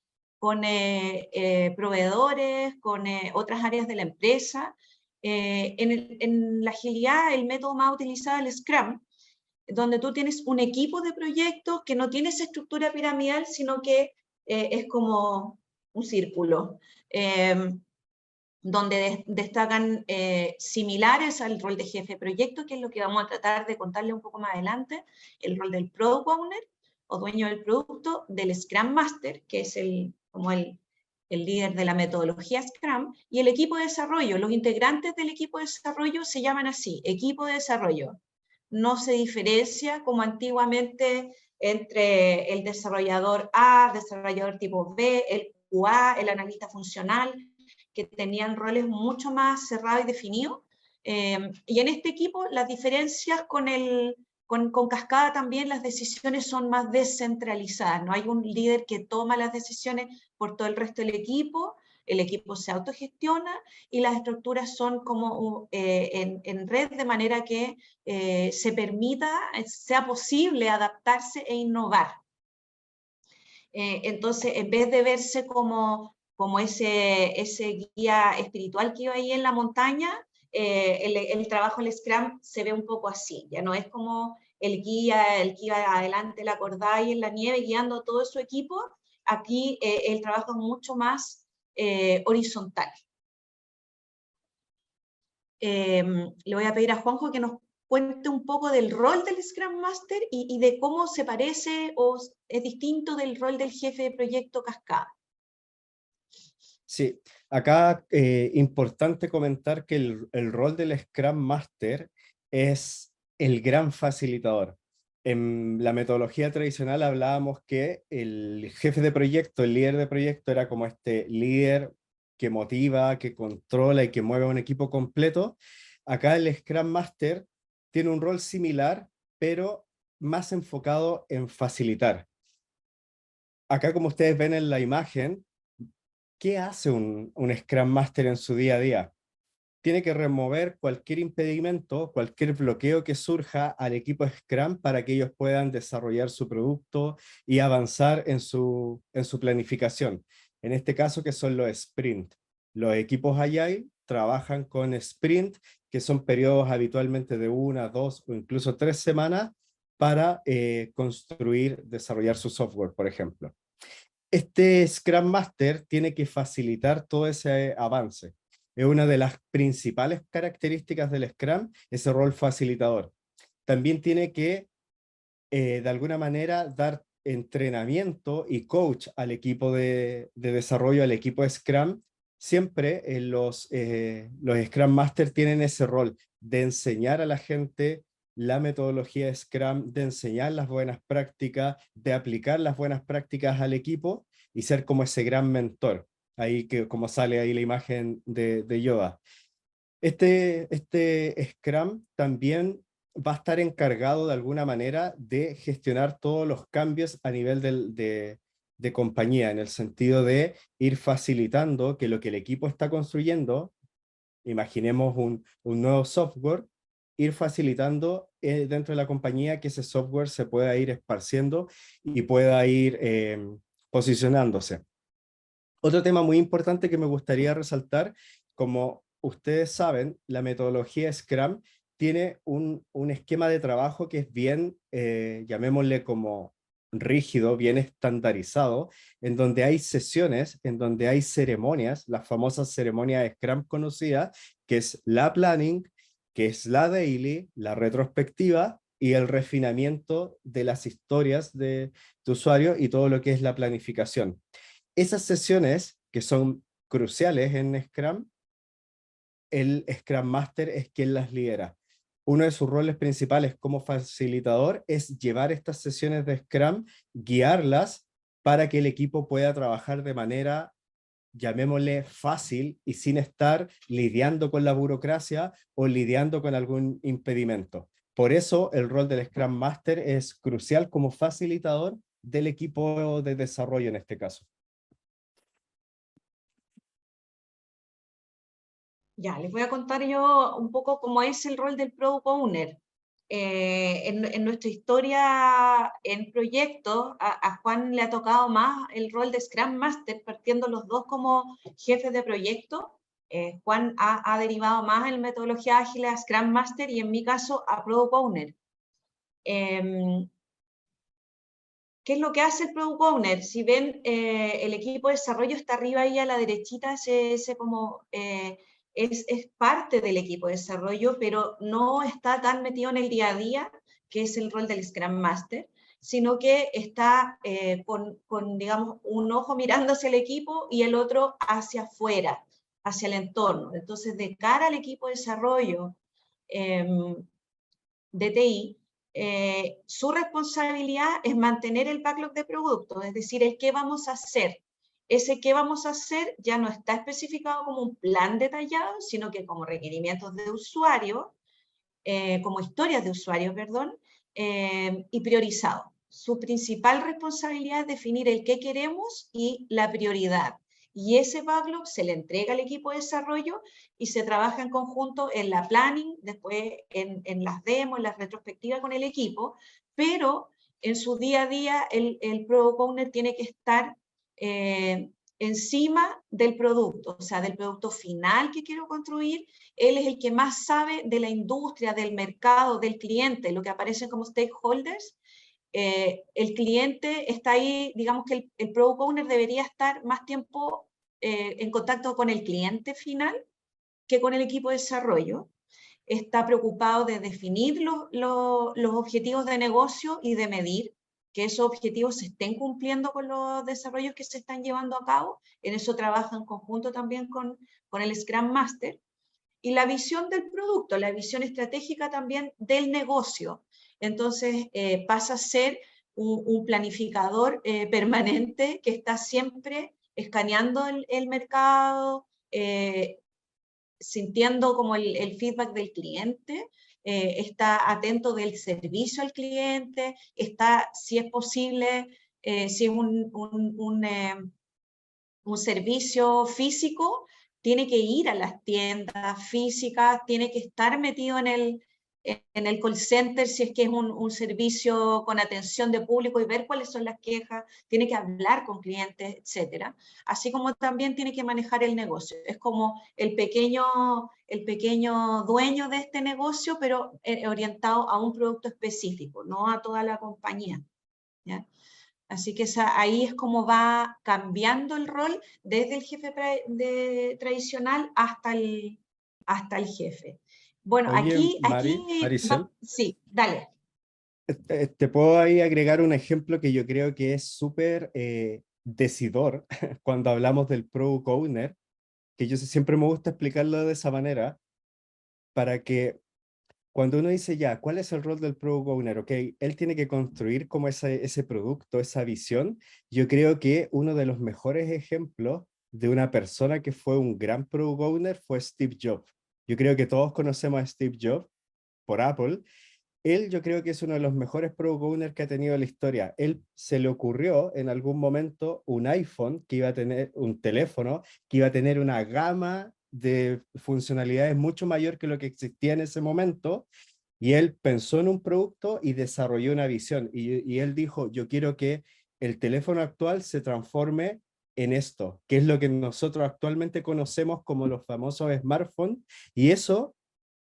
proveedores, con otras áreas de la empresa? En la agilidad, el método más utilizado es el Scrum, donde tú tienes un equipo de proyectos que no tiene esa estructura piramidal, sino que es como un círculo, donde destacan similares al rol de jefe de proyecto, que es lo que vamos a tratar de contarle un poco más adelante, el rol del Product Owner o dueño del producto, del Scrum Master, que es como el líder de la metodología Scrum, y el equipo de desarrollo. Los integrantes del equipo de desarrollo se llaman así, equipo de desarrollo. No se diferencia como antiguamente entre el desarrollador A, desarrollador tipo B, el QA, el analista funcional, que tenían roles mucho más cerrados y definidos. Y en este equipo las diferencias con Cascada también, las decisiones son más descentralizadas. No hay un líder que toma las decisiones por todo el resto del equipo. El equipo se autogestiona y las estructuras son como en red, de manera que se permita, sea posible adaptarse e innovar. Entonces, en vez de verse como ese guía espiritual que iba ahí en la montaña, el trabajo en el Scrum se ve un poco así. Ya no es como el guía, el que iba adelante, la cordada y en la nieve guiando a todo su equipo. Aquí el trabajo es mucho más horizontal. Le voy a pedir a Juanjo que nos cuente un poco del rol del Scrum Master y de cómo se parece o es distinto del rol del jefe de proyecto Cascada. Sí, acá importante comentar que el rol del Scrum Master es el gran facilitador. En la metodología tradicional hablábamos que el jefe de proyecto, el líder de proyecto, era como este líder que motiva, que controla y que mueve a un equipo completo. Acá el Scrum Master tiene un rol similar, pero más enfocado en facilitar. Acá, como ustedes ven en la imagen, ¿qué hace un Scrum Master en su día a día? Tiene que remover cualquier impedimento, cualquier bloqueo que surja al equipo Scrum para que ellos puedan desarrollar su producto y avanzar en su planificación. En este caso, que son los sprint. Los equipos Agile trabajan con sprint, que son periodos habitualmente de 1, 2 o incluso 3 semanas para construir, desarrollar su software, por ejemplo. Este Scrum Master tiene que facilitar todo ese avance. Es una de las principales características del Scrum, ese rol facilitador. También tiene que, de alguna manera, dar entrenamiento y coach al equipo de desarrollo, al equipo de Scrum. Siempre los Scrum Master tienen ese rol de enseñar a la gente la metodología de Scrum, de enseñar las buenas prácticas, de aplicar las buenas prácticas al equipo y ser como ese gran mentor. Ahí que como sale ahí la imagen de Yoda. Este Scrum también va a estar encargado de alguna manera de gestionar todos los cambios a nivel de compañía, en el sentido de ir facilitando que lo que el equipo está construyendo, imaginemos un nuevo software, ir facilitando dentro de la compañía que ese software se pueda ir esparciendo y pueda ir posicionándose. Otro tema muy importante que me gustaría resaltar, como ustedes saben, la metodología Scrum tiene un esquema de trabajo que es bien, llamémosle como rígido, bien estandarizado, en donde hay sesiones, en donde hay ceremonias, las famosas ceremonias de Scrum conocidas, que es la planning, que es la daily, la retrospectiva y el refinamiento de las historias de usuario y todo lo que es la planificación. Esas sesiones que son cruciales en Scrum, el Scrum Master es quien las lidera. Uno de sus roles principales como facilitador es llevar estas sesiones de Scrum, guiarlas para que el equipo pueda trabajar de manera, llamémosle, fácil y sin estar lidiando con la burocracia o lidiando con algún impedimento. Por eso el rol del Scrum Master es crucial como facilitador del equipo de desarrollo en este caso. Ya, les voy a contar yo un poco cómo es el rol del Product Owner. En nuestra historia en proyectos, a Juan le ha tocado más el rol de Scrum Master, partiendo los dos como jefes de proyecto. Juan ha derivado más en metodología ágil a Scrum Master y en mi caso a Product Owner. ¿Qué es lo que hace el Product Owner? Si ven, el equipo de desarrollo está arriba ahí a la derechita, ese como... es parte del equipo de desarrollo, pero no está tan metido en el día a día, que es el rol del Scrum Master, sino que está con, digamos, un ojo mirando hacia el equipo y el otro hacia afuera, hacia el entorno. Entonces, de cara al equipo de desarrollo de TI, su responsabilidad es mantener el backlog de productos, es decir, el qué vamos a hacer. Ese qué vamos a hacer ya no está especificado como un plan detallado, sino que como requerimientos de usuario, como historias de usuario, perdón, y priorizado. Su principal responsabilidad es definir el qué queremos y la prioridad. Y ese backlog se le entrega al equipo de desarrollo y se trabaja en conjunto en la planning, después en las demos, en la retrospectiva con el equipo, pero en su día a día el Product Owner tiene que estar encima del producto, o sea, del producto final que quiero construir. Él es el que más sabe de la industria, del mercado, del cliente, lo que aparecen como stakeholders. El cliente está ahí, digamos que el Product Owner debería estar más tiempo en contacto con el cliente final que con el equipo de desarrollo. Está preocupado de definir los objetivos de negocio y de medir que esos objetivos se estén cumpliendo con los desarrollos que se están llevando a cabo. En eso trabaja en conjunto también con el Scrum Master. Y la visión del producto, la visión estratégica también del negocio. Entonces pasa a ser un planificador permanente que está siempre escaneando el mercado, sintiendo como el feedback del cliente, está atento del servicio al cliente, está, si es posible, si es un servicio físico, tiene que ir a las tiendas físicas, tiene que estar metido en el call center si es que es un servicio con atención de público y ver cuáles son las quejas, tiene que hablar con clientes, etcétera. Así como también tiene que manejar el negocio. Es como el pequeño dueño de este negocio, pero orientado a un producto específico, no a toda la compañía, ¿ya? Así que ahí es como va cambiando el rol desde el jefe tradicional hasta el jefe. Bueno, Oye, Maricel, sí, dale. te puedo ahí agregar un ejemplo que yo creo que es súper decidor cuando hablamos del Product Owner, que yo siempre me gusta explicarlo de esa manera, para que cuando uno dice ya, ¿cuál es el rol del Product Owner? Ok, él tiene que construir como ese producto, esa visión. Yo creo que uno de los mejores ejemplos de una persona que fue un gran Product Owner fue Steve Jobs. Yo creo que todos conocemos a Steve Jobs por Apple. Él yo creo que es uno de los mejores Product Owners que ha tenido la historia. Él se le ocurrió en algún momento un iPhone que iba a tener, un teléfono que iba a tener una gama de funcionalidades mucho mayor que lo que existía en ese momento, y él pensó en un producto y desarrolló una visión, y él dijo, yo quiero que el teléfono actual se transforme en esto, que es lo que nosotros actualmente conocemos como los famosos smartphones, y eso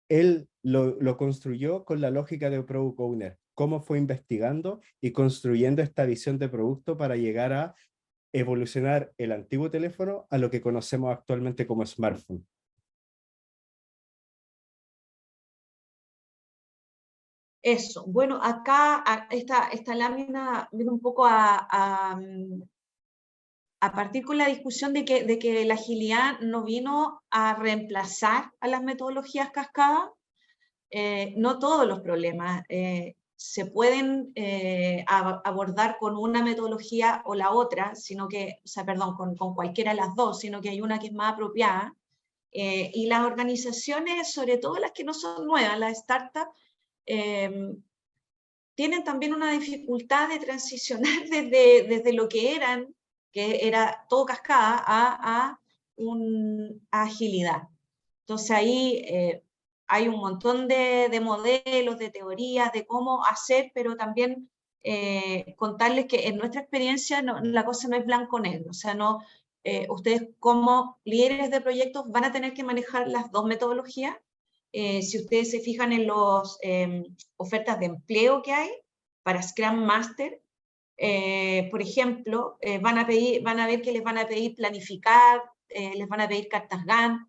él lo construyó con la lógica de Product Owner, cómo fue investigando y construyendo esta visión de producto para llegar a evolucionar el antiguo teléfono a lo que conocemos actualmente como smartphone. Eso, bueno, acá esta lámina viene un poco a partir con la discusión de que la agilidad no vino a reemplazar a las metodologías cascada. No todos los problemas se pueden abordar con una metodología o la otra, sino que, o sea, perdón, con cualquiera de las dos, sino que hay una que es más apropiada. Y las organizaciones, sobre todo las que no son nuevas, las startups, tienen también una dificultad de transicionar desde lo que eran, que era todo cascada, a agilidad. Entonces ahí hay un montón de modelos, de teorías, de cómo hacer, pero también contarles que en nuestra experiencia la cosa no es blanco-negro, o sea, no, ustedes como líderes de proyectos van a tener que manejar las dos metodologías. Si ustedes se fijan en las ofertas de empleo que hay para Scrum Master, por ejemplo, van a ver que les van a pedir planificar, les van a pedir cartas Gantt,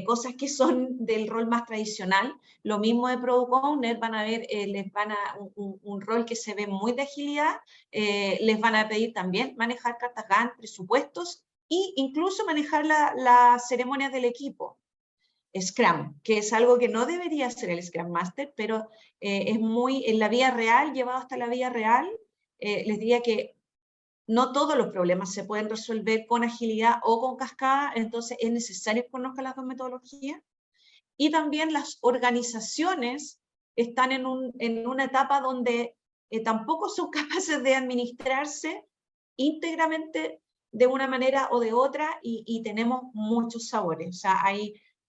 cosas que son del rol más tradicional. Lo mismo de Product Owner, van a ver, les van a un rol que se ve muy de agilidad, les van a pedir también manejar cartas Gantt, presupuestos e incluso manejar las ceremonias del equipo. Scrum, que es algo que no debería ser el Scrum Master, pero es muy, en la vida real, llevado hasta la vida real, les diría que no todos los problemas se pueden resolver con agilidad o con cascada, entonces es necesario que conozcan las dos metodologías. Y también las organizaciones están en una etapa donde tampoco son capaces de administrarse íntegramente de una manera o de otra y tenemos muchos sabores. O sea,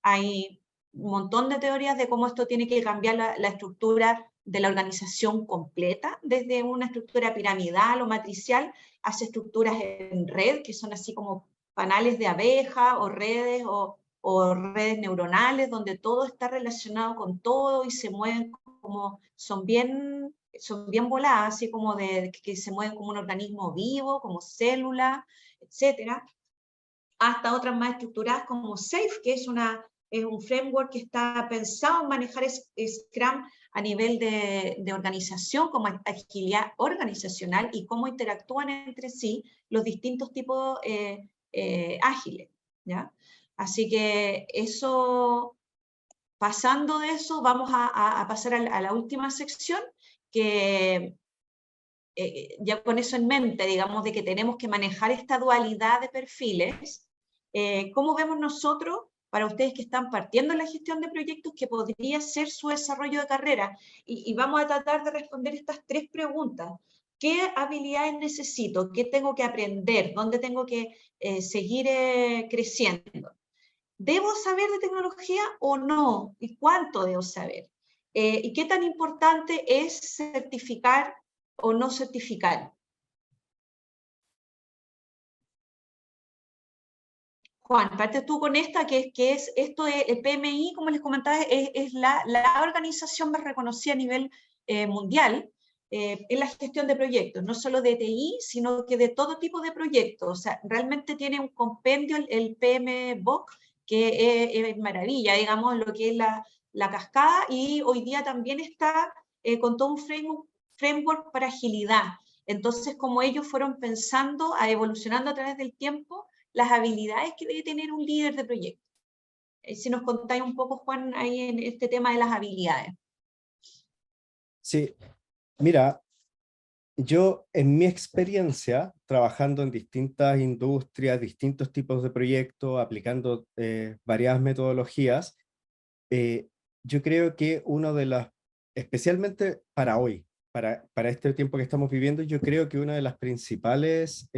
hay un montón de teorías de cómo esto tiene que cambiar la estructura de la organización completa, desde una estructura piramidal o matricial hacia estructuras en red, que son así como panales de abeja o redes redes neuronales, donde todo está relacionado con todo y se mueven como, son bien voladas, así como que se mueven como un organismo vivo, como célula, etcétera, hasta otras más estructuradas como SAFe, que es un framework que está pensado en manejar Scrum a nivel de organización, como agilidad organizacional y cómo interactúan entre sí los distintos tipos ágiles, ¿ya? Así que eso, pasando de eso, vamos a pasar a la última sección, que ya con eso en mente, digamos, de que tenemos que manejar esta dualidad de perfiles. ¿Cómo vemos nosotros, para ustedes que están partiendo en la gestión de proyectos, que podría ser su desarrollo de carrera? Y vamos a tratar de responder estas tres preguntas. ¿Qué habilidades necesito? ¿Qué tengo que aprender? ¿Dónde tengo que seguir creciendo? ¿Debo saber de tecnología o no? ¿Y cuánto debo saber? ¿Y qué tan importante es certificar o no certificar? Juan, parte tú con esta, que es esto de el PMI, como les comentaba, es la organización más reconocida a nivel mundial en la gestión de proyectos, no solo de TI, sino que de todo tipo de proyectos. O sea, realmente tiene un compendio el PMBOK, que es maravilla, digamos, lo que es la cascada, y hoy día también está con todo un framework para agilidad. Entonces, como ellos fueron pensando, evolucionando a través del tiempo, las habilidades que debe tener un líder de proyecto. Si nos contáis un poco, Juan, ahí en este tema de las habilidades. Sí, mira, yo en mi experiencia, trabajando en distintas industrias, distintos tipos de proyectos, aplicando variadas metodologías, yo creo que uno de las, especialmente para hoy, para este tiempo que estamos viviendo, yo creo que una de las principales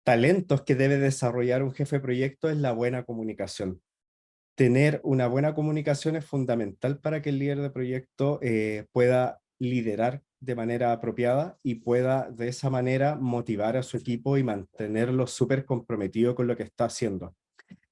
talentos que debe desarrollar un jefe de proyecto es la buena comunicación. Tener una buena comunicación es fundamental para que el líder de proyecto pueda liderar de manera apropiada y pueda de esa manera motivar a su equipo y mantenerlo súper comprometido con lo que está haciendo.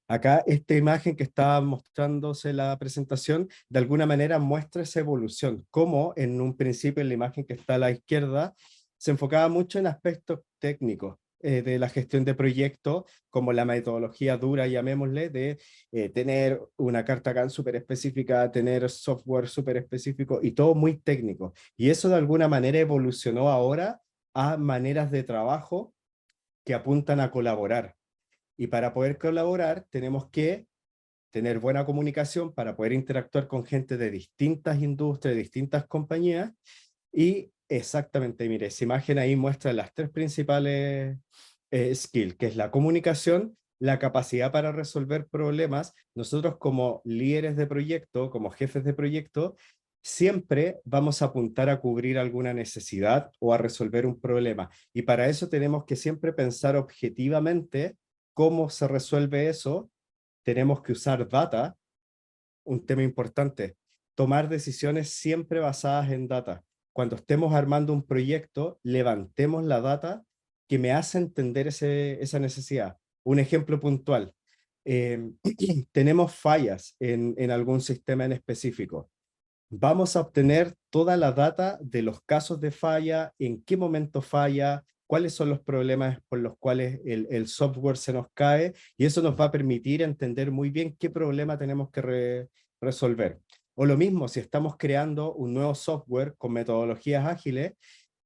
Acá esta imagen que estaba mostrándose en la presentación, de alguna manera muestra esa evolución, como en un principio en la imagen que está a la izquierda, se enfocaba mucho en aspectos técnicos de la gestión de proyectos, como la metodología dura, llamémosle, de tener una carta GAN súper específica, tener software súper específico y todo muy técnico. Y eso de alguna manera evolucionó ahora a maneras de trabajo que apuntan a colaborar. Y para poder colaborar tenemos que tener buena comunicación para poder interactuar con gente de distintas industrias, de distintas compañías. Y exactamente, mire, esa imagen ahí muestra las tres principales skills, que es la comunicación, la capacidad para resolver problemas. Nosotros como líderes de proyecto, como jefes de proyecto, siempre vamos a apuntar a cubrir alguna necesidad o a resolver un problema. Y para eso tenemos que siempre pensar objetivamente cómo se resuelve eso. Tenemos que usar data, un tema importante, tomar decisiones siempre basadas en data. Cuando estemos armando un proyecto, levantemos la data que me hace entender esa necesidad. Un ejemplo puntual, eh, tenemos fallas en algún sistema en específico. Vamos a obtener toda la data de los casos de falla, en qué momento falla, cuáles son los problemas por los cuales el software se nos cae, y eso nos va a permitir entender muy bien qué problema tenemos que resolver. O lo mismo, si estamos creando un nuevo software con metodologías ágiles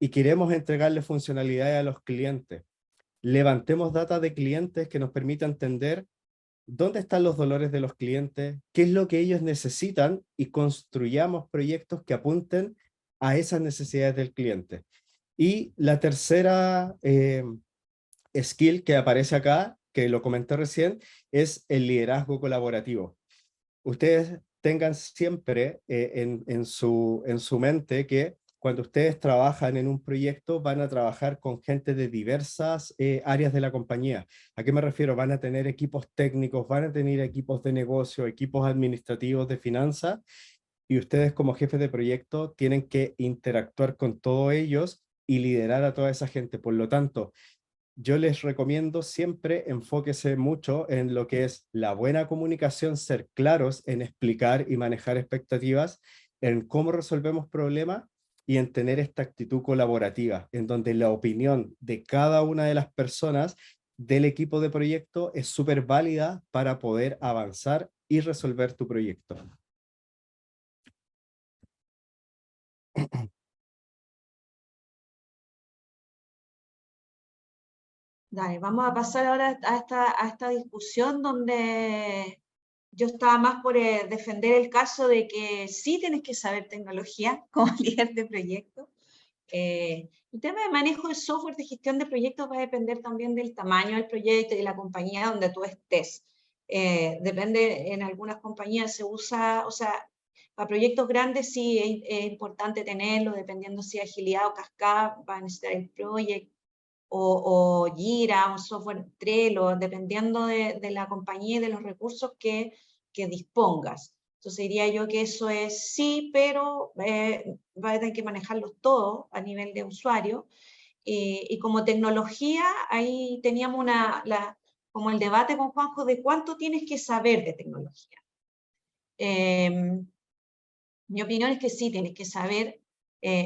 y queremos entregarle funcionalidades a los clientes, levantemos data de clientes que nos permita entender dónde están los dolores de los clientes, qué es lo que ellos necesitan y construyamos proyectos que apunten a esas necesidades del cliente. Y la tercera skill que aparece acá, que lo comenté recién, es el liderazgo colaborativo. Ustedes tengan siempre en su mente que cuando ustedes trabajan en un proyecto van a trabajar con gente de diversas áreas de la compañía. ¿A qué me refiero? Van a tener equipos técnicos, van a tener equipos de negocio, equipos administrativos, de finanzas, y ustedes como jefes de proyecto tienen que interactuar con todos ellos y liderar a toda esa gente. Por lo tanto, yo les recomiendo siempre enfóquese mucho en lo que es la buena comunicación, ser claros en explicar y manejar expectativas, en cómo resolvemos problemas y en tener esta actitud colaborativa, en donde la opinión de cada una de las personas del equipo de proyecto es súper válida para poder avanzar y resolver tu proyecto. Dale, vamos a pasar ahora a esta discusión donde yo estaba más por defender el caso de que sí tienes que saber tecnología como líder de proyecto. El tema de manejo de software de gestión de proyectos va a depender también del tamaño del proyecto y de la compañía donde tú estés. Depende, en algunas compañías se usa, o sea, para proyectos grandes sí es importante tenerlo, dependiendo si agilidad o cascada, va a necesitar el project, o Jira, un software Trello, dependiendo de la compañía y de los recursos que dispongas. Entonces diría yo que eso es sí, pero va a tener que manejarlos todos a nivel de usuario. Y como tecnología, ahí teníamos como el debate con Juanjo de cuánto tienes que saber de tecnología. Mi opinión es que sí, tienes que saber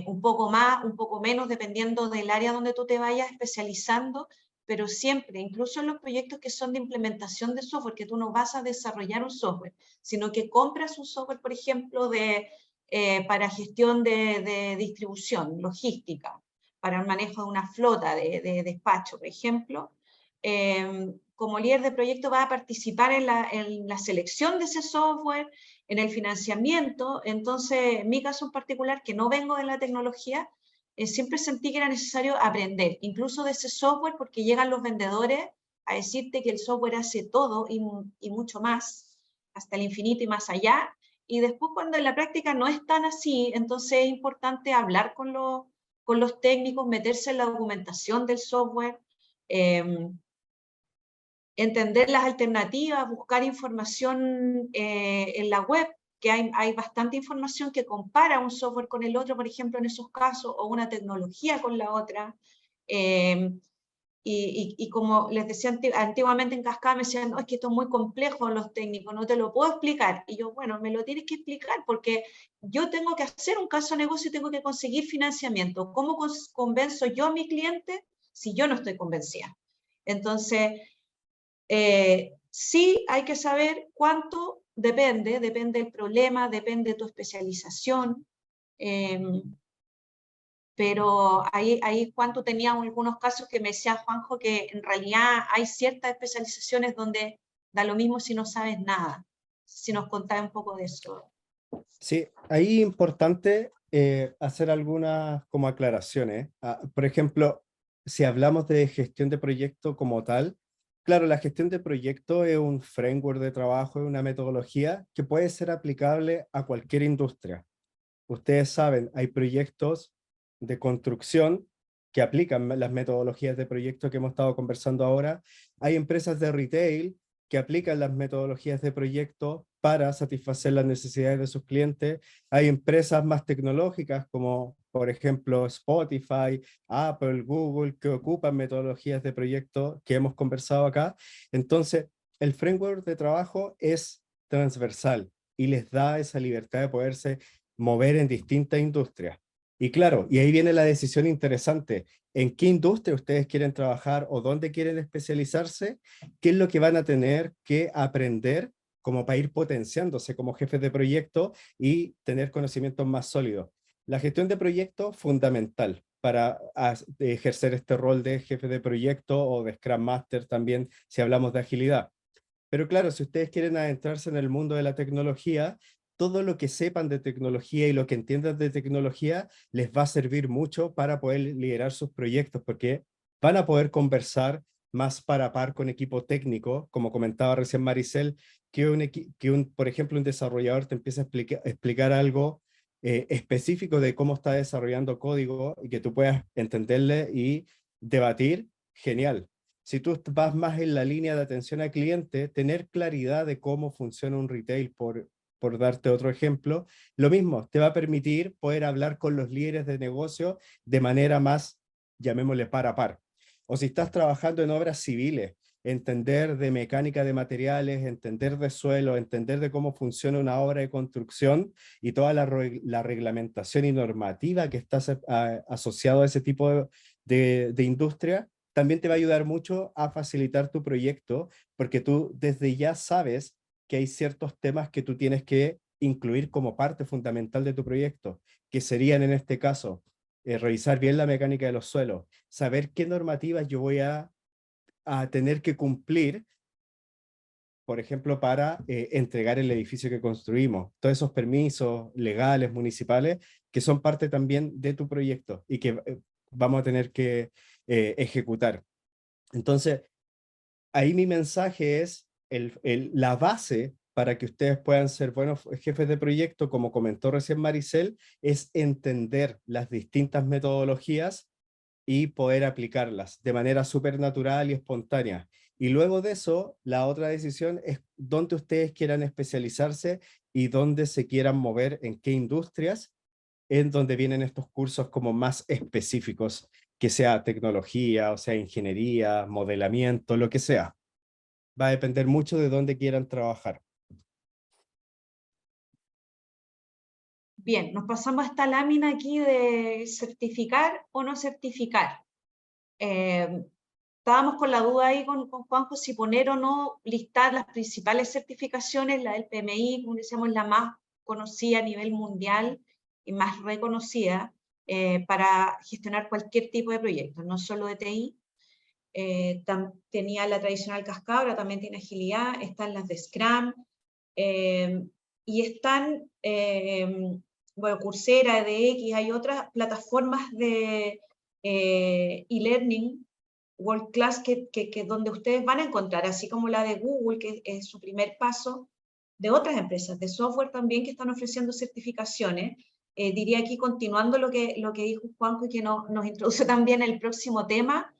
un poco más, un poco menos, dependiendo del área donde tú te vayas especializando, pero siempre, incluso en los proyectos que son de implementación de software, que tú no vas a desarrollar un software, sino que compras un software, por ejemplo, para gestión de distribución, logística, para el manejo de una flota de despacho, por ejemplo, como líder de proyecto vas a participar en la selección de ese software, en el financiamiento. Entonces, en mi caso en particular, que no vengo de la tecnología, siempre sentí que era necesario aprender, incluso de ese software, porque llegan los vendedores a decirte que el software hace todo y mucho más, hasta el infinito y más allá, y después cuando en la práctica no es tan así, entonces es importante hablar con los técnicos, meterse en la documentación del software, entender las alternativas, buscar información en la web, que hay bastante información que compara un software con el otro, por ejemplo, en esos casos, o una tecnología con la otra. Y como les decía antiguamente en Cascada, me decían, no, es que esto es muy complejo los técnicos, no te lo puedo explicar. Y yo, bueno, me lo tienes que explicar porque yo tengo que hacer un caso de negocio y tengo que conseguir financiamiento. ¿Cómo convenzo yo a mi cliente si yo no estoy convencida? Entonces, sí hay que saber cuánto depende del problema, depende de tu especialización. Pero ahí Juan, tú tenías algunos casos que me decía Juanjo que en realidad hay ciertas especializaciones donde da lo mismo si no sabes nada. Si nos contás un poco de eso. Sí, ahí es importante hacer algunas como aclaraciones. Por ejemplo, si hablamos de gestión de proyecto como tal, claro, la gestión de proyecto es un framework de trabajo, es una metodología que puede ser aplicable a cualquier industria. Ustedes saben, hay proyectos de construcción que aplican las metodologías de proyecto que hemos estado conversando ahora. Hay empresas de retail que aplican las metodologías de proyecto para satisfacer las necesidades de sus clientes. Hay empresas más tecnológicas como, por ejemplo, Spotify, Apple, Google, que ocupan metodologías de proyecto que hemos conversado acá. Entonces, el framework de trabajo es transversal y les da esa libertad de poderse mover en distintas industrias. Y claro, y ahí viene la decisión interesante. ¿En qué industria ustedes quieren trabajar o dónde quieren especializarse? ¿Qué es lo que van a tener que aprender como para ir potenciándose como jefes de proyecto y tener conocimientos más sólidos? La gestión de proyecto fundamental para ejercer este rol de jefe de proyecto o de Scrum Master también, si hablamos de agilidad. Pero claro, si ustedes quieren adentrarse en el mundo de la tecnología, todo lo que sepan de tecnología y lo que entiendan de tecnología les va a servir mucho para poder liderar sus proyectos, porque van a poder conversar más para par con equipo técnico, como comentaba recién Maricel, por ejemplo, un desarrollador te empieza a explicar algo específico de cómo está desarrollando código y que tú puedas entenderle y debatir, genial. Si tú vas más en la línea de atención al cliente, tener claridad de cómo funciona un retail, por darte otro ejemplo, lo mismo, te va a permitir poder hablar con los líderes de negocio de manera más, llamémosle par a par. O si estás trabajando en obras civiles, entender de mecánica de materiales, entender de suelo, entender de cómo funciona una obra de construcción y toda la reglamentación y normativa que está asociado a ese tipo de industria, también te va a ayudar mucho a facilitar tu proyecto, porque tú desde ya sabes que hay ciertos temas que tú tienes que incluir como parte fundamental de tu proyecto, que serían en este caso, revisar bien la mecánica de los suelos, saber qué normativas yo voy a tener que cumplir, por ejemplo, para entregar el edificio que construimos. Todos esos permisos legales, municipales, que son parte también de tu proyecto y que vamos a tener que ejecutar. Entonces, ahí mi mensaje es la base para que ustedes puedan ser buenos jefes de proyecto, como comentó recién Maricel, es entender las distintas metodologías y poder aplicarlas de manera súper natural y espontánea. Y luego de eso, la otra decisión es dónde ustedes quieran especializarse y dónde se quieran mover, en qué industrias, en donde vienen estos cursos como más específicos, que sea tecnología, o sea ingeniería, modelamiento, lo que sea. Va a depender mucho de dónde quieran trabajar. Bien, nos pasamos a esta lámina aquí de certificar o no certificar. Estábamos con la duda ahí con Juanjo si poner o no listar las principales certificaciones, la del PMI, como decíamos, la más conocida a nivel mundial y más reconocida para gestionar cualquier tipo de proyecto, no solo de TI. Tenía la tradicional Cascada, ahora también tiene agilidad, están las de Scrum, y están, bueno, Coursera, edX, hay otras plataformas de e-learning World Class que donde ustedes van a encontrar, así como la de Google, que es su primer paso, de otras empresas de software también que están ofreciendo certificaciones. Diría aquí, continuando lo que dijo Juanjo y que nos introduce también el próximo tema,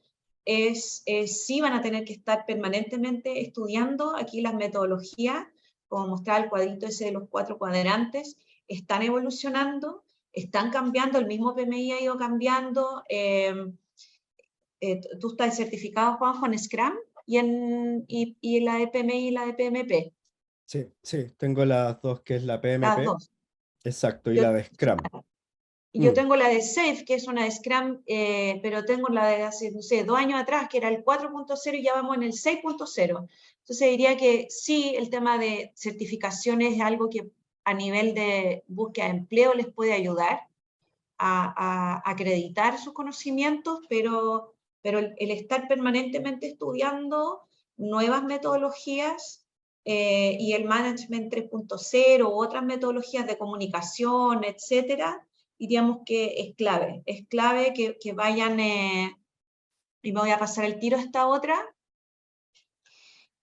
sí van a tener que estar permanentemente estudiando aquí las metodologías, como mostraba el cuadrito ese de los 4 cuadrantes, están evolucionando, están cambiando, el mismo PMI ha ido cambiando, tú estás certificado, Juanjo, en Scrum y la de PMI y la de PMP. Sí, sí, tengo las dos, que es la Las PMP, dos. exacto, y Yo, la de Scrum. yo tengo la de SAFe, que es una de Scrum, pero tengo la de hace, no sé, 2 años atrás, que era el 4.0 y ya vamos en el 6.0. Entonces diría que sí, el tema de certificaciones es algo que a nivel de búsqueda de empleo les puede ayudar a acreditar sus conocimientos, pero el estar permanentemente estudiando nuevas metodologías y el Management 3.0 u otras metodologías de comunicación, etcétera, diríamos que es clave que vayan, y me voy a pasar el tiro a esta otra,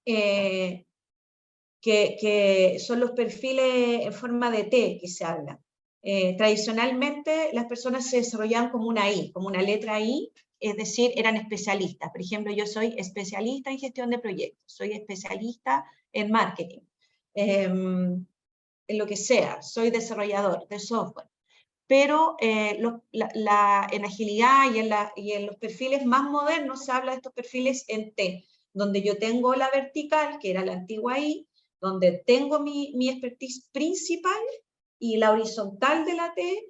que son los perfiles en forma de T que se habla. Tradicionalmente las personas se desarrollaban como una I, como una letra I, es decir, eran especialistas. Por ejemplo, yo soy especialista en gestión de proyectos, soy especialista en marketing, en lo que sea, soy desarrollador de software. Pero en agilidad y en los perfiles más modernos se habla de estos perfiles en T, donde yo tengo la vertical, que era la antigua I, donde tengo mi expertise principal, y la horizontal de la T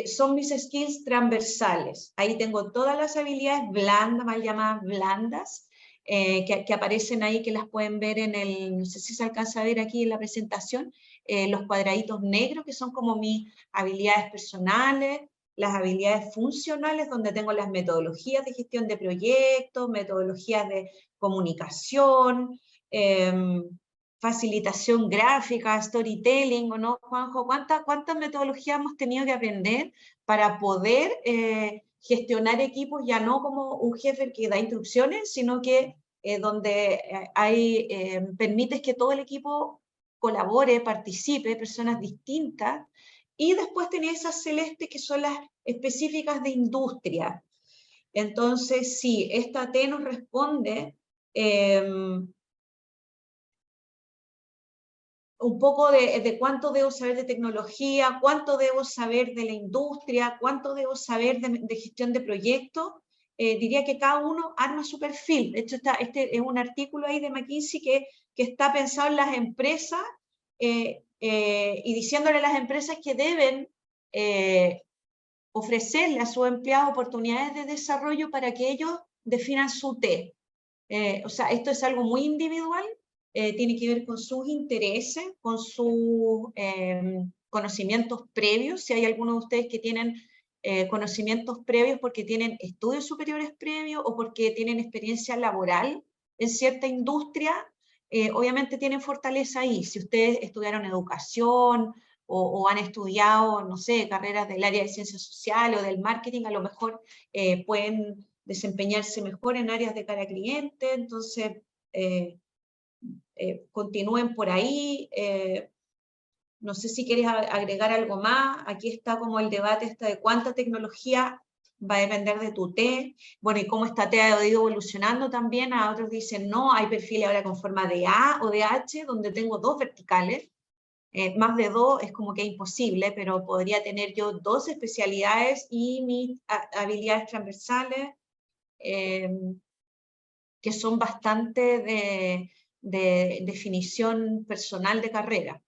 son mis skills transversales. Ahí tengo todas las habilidades blandas, mal llamadas blandas, que aparecen ahí, que las pueden ver en el, no sé si se alcanza a ver aquí en la presentación, los cuadraditos negros, que son como mis habilidades personales, las habilidades funcionales, donde tengo las metodologías de gestión de proyectos, metodologías de comunicación, facilitación gráfica, storytelling, ¿o no, Juanjo? ¿Cuántas metodologías hemos tenido que aprender para poder gestionar equipos, ya no como un jefe que da instrucciones, sino que donde permites que todo el equipo colabore, participe, personas distintas, y después tenés esas celestes que son las específicas de industria. Entonces, sí, esta T nos responde un poco de cuánto debo saber de tecnología, cuánto debo saber de la industria, cuánto debo saber de gestión de proyectos. Diría que cada uno arma su perfil. De hecho, este es un artículo ahí de McKinsey que está pensado en las empresas y diciéndole a las empresas que deben ofrecerle a sus empleados oportunidades de desarrollo para que ellos definan su T. O sea, esto es algo muy individual, tiene que ver con sus intereses, con sus conocimientos previos. Si hay algunos de ustedes que tienen conocimientos previos porque tienen estudios superiores previos o porque tienen experiencia laboral en cierta industria, obviamente tienen fortaleza ahí. Si ustedes estudiaron educación o han estudiado, no sé, carreras del área de ciencias sociales o del marketing, a lo mejor pueden desempeñarse mejor en áreas de cara a cliente, entonces continúen por ahí. No sé si quieres agregar algo más. Aquí está como el debate de cuánta tecnología va a depender de tu T. Bueno, y cómo esta T ha ido evolucionando también. A otros dicen, no, hay perfiles ahora con forma de A o de H, donde tengo 2 verticales. Más de 2 es como que imposible, pero podría tener yo 2 especialidades y mis habilidades transversales, que son bastante de definición personal de carrera.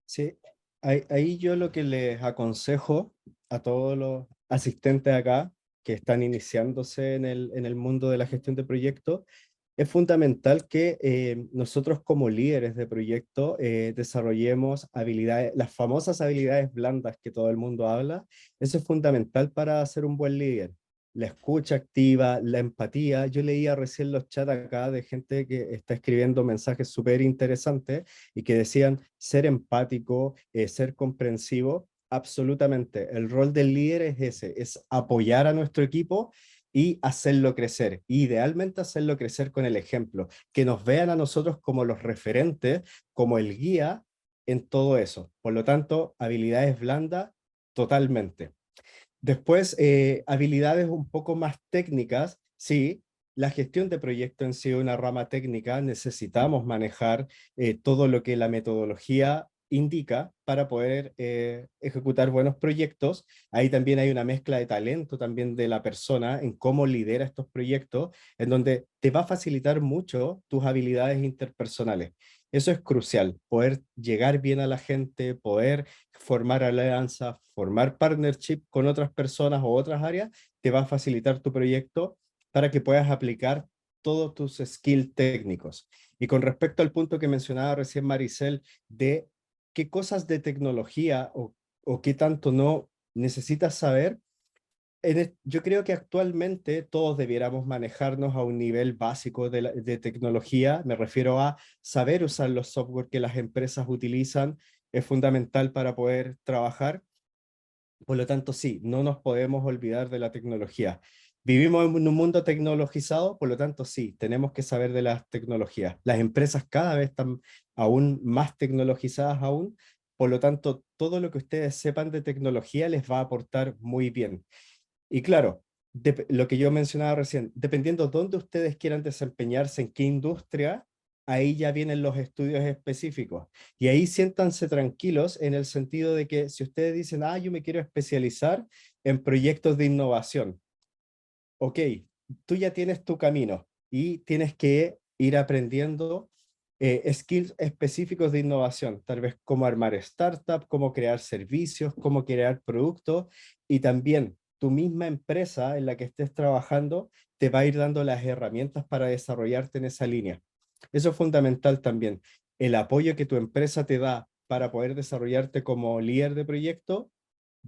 Sí, ahí yo lo que les aconsejo a todos los asistentes acá que están iniciándose en el mundo de la gestión de proyectos, es fundamental que nosotros como líderes de proyecto desarrollemos habilidades, las famosas habilidades blandas que todo el mundo habla. Eso es fundamental para ser un buen líder. La escucha activa, la empatía. Yo leía recién los chats acá de gente que está escribiendo mensajes súper interesantes y que decían ser empático, ser comprensivo. Absolutamente. El rol del líder es ese, es apoyar a nuestro equipo y hacerlo crecer. Idealmente hacerlo crecer con el ejemplo, que nos vean a nosotros como los referentes, como el guía en todo eso. Por lo tanto, habilidades blandas, totalmente. Después, habilidades un poco más técnicas, sí. La gestión de proyecto en sí es una rama técnica, necesitamos manejar todo lo que la metodología indica para poder ejecutar buenos proyectos. Ahí también hay una mezcla de talento también de la persona en cómo lidera estos proyectos, en donde te va a facilitar mucho tus habilidades interpersonales. Eso es crucial, poder llegar bien a la gente, poder formar alianzas, formar partnership con otras personas o otras áreas, te va a facilitar tu proyecto para que puedas aplicar todos tus skills técnicos. Y con respecto al punto que mencionaba recién Maricel, de qué cosas de tecnología o qué tanto no necesitas saber, yo creo que actualmente todos debiéramos manejarnos a un nivel básico de tecnología. Me refiero a saber usar los software que las empresas utilizan, es fundamental para poder trabajar. Por lo tanto, sí, no nos podemos olvidar de la tecnología. Vivimos en un mundo tecnologizado, por lo tanto, sí, tenemos que saber de las tecnologías. Las empresas cada vez están aún más tecnologizadas aún, por lo tanto, todo lo que ustedes sepan de tecnología les va a aportar muy bien. Y claro, lo que yo mencionaba recién, dependiendo de dónde ustedes quieran desempeñarse, en qué industria, ahí ya vienen los estudios específicos. Y ahí siéntanse tranquilos en el sentido de que si ustedes dicen, ah, yo me quiero especializar en proyectos de innovación, ok, tú ya tienes tu camino y tienes que ir aprendiendo skills específicos de innovación, tal vez cómo armar startup, cómo crear servicios, cómo crear productos, y también tu misma empresa en la que estés trabajando te va a ir dando las herramientas para desarrollarte en esa línea. Eso es fundamental también. El apoyo que tu empresa te da para poder desarrollarte como líder de proyecto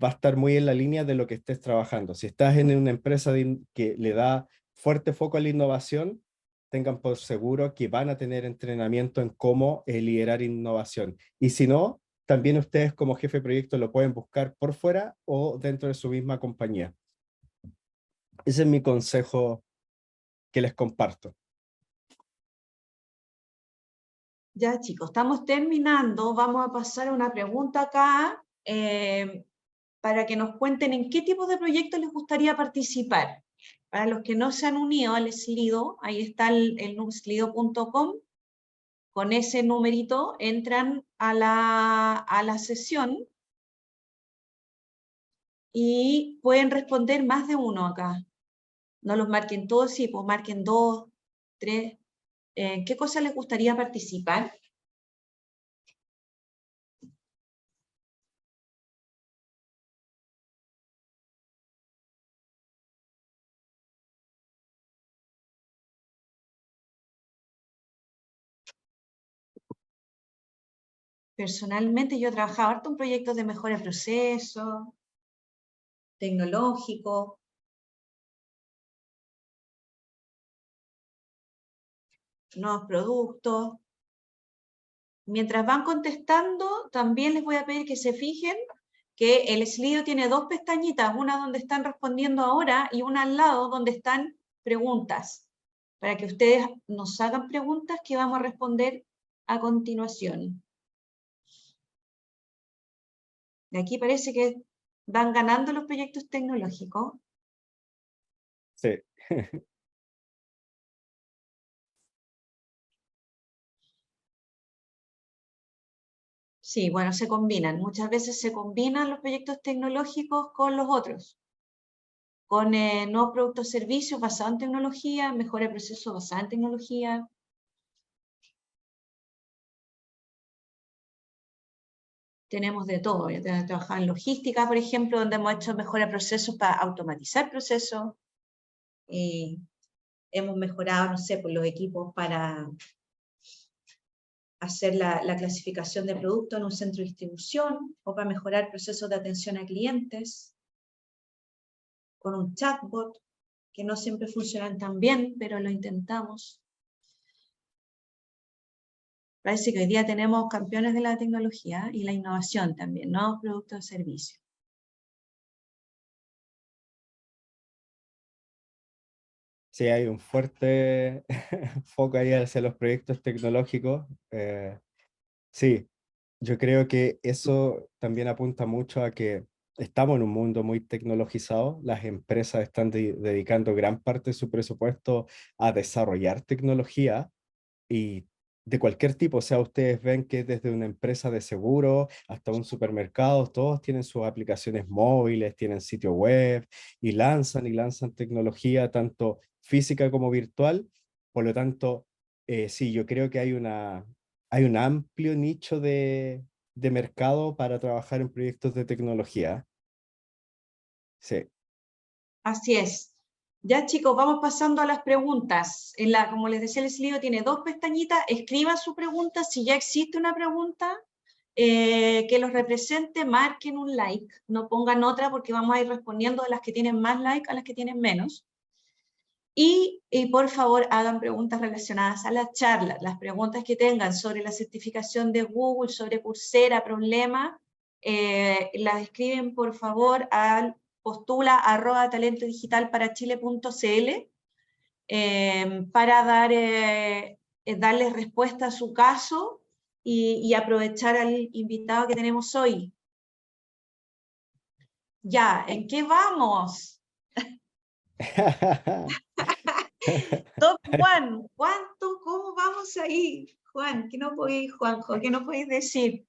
va a estar muy en la línea de lo que estés trabajando. Si estás en una empresa que le da fuerte foco a la innovación, tengan por seguro que van a tener entrenamiento en cómo liderar innovación. Y si no, también ustedes como jefe de proyecto lo pueden buscar por fuera o dentro de su misma compañía. Ese es mi consejo que les comparto. Ya, chicos, estamos terminando. Vamos a pasar a una pregunta acá para que nos cuenten en qué tipo de proyectos les gustaría participar. Para los que no se han unido al Slido, ahí está el slido.com. Con ese numerito entran a la sesión y pueden responder más de uno acá. No los marquen todos, sí, pues marquen 2, 3. ¿Qué cosa les gustaría participar? Personalmente yo he trabajado harto en proyectos de mejora de procesos, tecnológicos, nuevos productos. Mientras van contestando, también les voy a pedir que se fijen que el Slido tiene 2 pestañitas, una donde están respondiendo ahora y una al lado donde están preguntas, para que ustedes nos hagan preguntas que vamos a responder a continuación. Y aquí parece que van ganando los proyectos tecnológicos. Sí. Sí, bueno, se combinan. Muchas veces se combinan los proyectos tecnológicos con los otros. Con nuevos productos o servicios basados en tecnología, mejora de procesos basada en tecnología. Tenemos de todo. Ya tenemos trabajado en logística, por ejemplo, donde hemos hecho mejora de procesos para automatizar procesos. Hemos mejorado, no sé, pues, los equipos para hacer la clasificación de productos en un centro de distribución o para mejorar procesos de atención a clientes con un chatbot, que no siempre funcionan tan bien, pero lo intentamos. Parece que hoy día tenemos campeones de la tecnología y la innovación también, nuevos productos y servicios. Sí, hay un fuerte foco ahí hacia los proyectos tecnológicos. Sí, yo creo que eso también apunta mucho a que estamos en un mundo muy tecnologizado. Las empresas están dedicando gran parte de su presupuesto a desarrollar tecnología y de cualquier tipo. O sea, ustedes ven que desde una empresa de seguro hasta un supermercado, todos tienen sus aplicaciones móviles, tienen sitio web y lanzan tecnología tanto física como virtual. Por lo tanto, sí, yo creo que hay un amplio nicho de mercado para trabajar en proyectos de tecnología. Sí. Así es. Ya chicos, vamos pasando a las preguntas. Como les decía, el slide tiene 2 pestañitas. Escriban su pregunta. Si ya existe una pregunta que los represente, marquen un like. No pongan otra porque vamos a ir respondiendo de las que tienen más like a las que tienen menos. Y por favor hagan preguntas relacionadas a la charla. Las preguntas que tengan sobre la certificación de Google, sobre Coursera, problemas, las escriben por favor al postula@talentodigitalparachile.cl para darles respuesta a su caso y aprovechar al invitado que tenemos hoy. Ya, ¿en qué vamos? Top one, ¿cuánto? ¿Cómo vamos ahí? Juan, ¿qué no podéis, Juanjo? ¿Qué no podéis decir?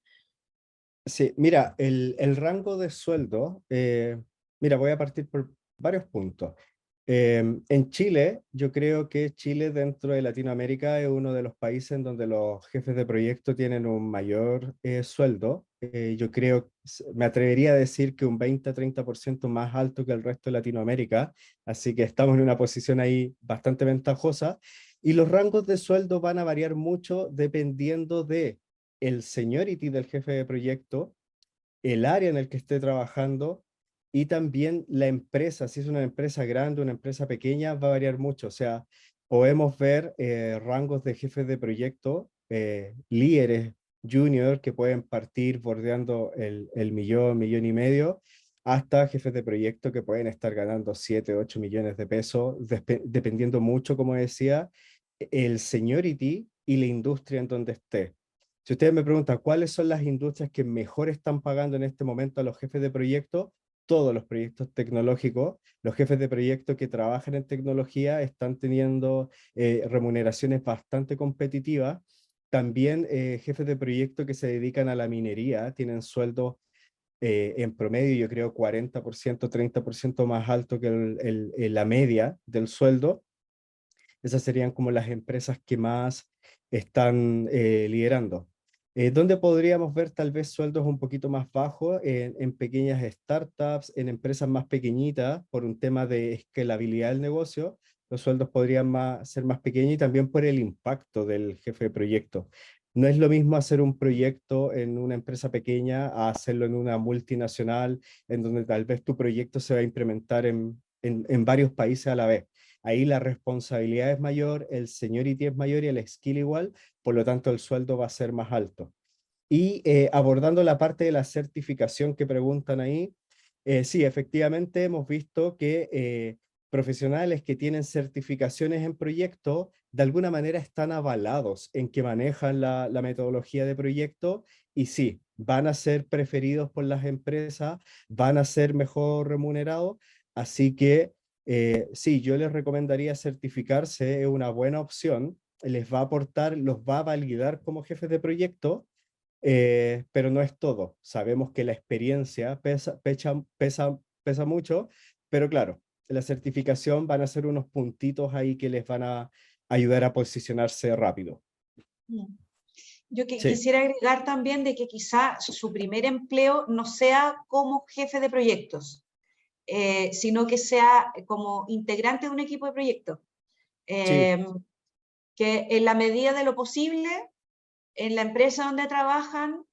Sí, mira, el rango de sueldo, mira, voy a partir por varios puntos. En Chile, yo creo que Chile dentro de Latinoamérica es uno de los países en donde los jefes de proyecto tienen un mayor sueldo. Yo creo, me atrevería a decir que un 20 a 30% más alto que el resto de Latinoamérica, así que estamos en una posición ahí bastante ventajosa. Y los rangos de sueldo van a variar mucho dependiendo de el seniority del jefe de proyecto, el área en el que esté trabajando y también la empresa. Si es una empresa grande, una empresa pequeña, va a variar mucho. O sea, podemos ver rangos de jefes de proyecto, líderes junior que pueden partir bordeando el millón, millón y medio, hasta jefes de proyecto que pueden estar ganando 7, 8 millones de pesos, dependiendo mucho, como decía, el seniority y la industria en donde esté. Si ustedes me preguntan cuáles son las industrias que mejor están pagando en este momento a los jefes de proyecto, todos los proyectos tecnológicos, los jefes de proyecto que trabajan en tecnología están teniendo remuneraciones bastante competitivas. También jefes de proyecto que se dedican a la minería tienen sueldos en promedio, yo creo 40%, 30% más alto que la media del sueldo. Esas serían como las empresas que más están liderando. ¿Dónde podríamos ver tal vez sueldos un poquito más bajos? En pequeñas startups, en empresas más pequeñitas, por un tema de escalabilidad del negocio, los sueldos podrían ser más pequeños y también por el impacto del jefe de proyecto. No es lo mismo hacer un proyecto en una empresa pequeña a hacerlo en una multinacional, en donde tal vez tu proyecto se va a implementar en varios países a la vez. Ahí la responsabilidad es mayor, el seniority es mayor y el skill igual, por lo tanto el sueldo va a ser más alto. Y abordando la parte de la certificación que preguntan ahí, sí, efectivamente hemos visto que profesionales que tienen certificaciones en proyecto, de alguna manera están avalados en que manejan la metodología de proyecto y sí, van a ser preferidos por las empresas, van a ser mejor remunerados, así que sí, yo les recomendaría certificarse, es una buena opción, les va a aportar, los va a validar como jefes de proyecto, pero no es todo. Sabemos que la experiencia pesa mucho, pero claro, la certificación van a ser unos puntitos ahí que les van a ayudar a posicionarse rápido. Yo Sí, quisiera agregar también de que quizá su primer empleo no sea como jefe de proyectos, sino que sea como integrante de un equipo de proyectos. sí, Que en la medida de lo posible, en la empresa donde trabajan,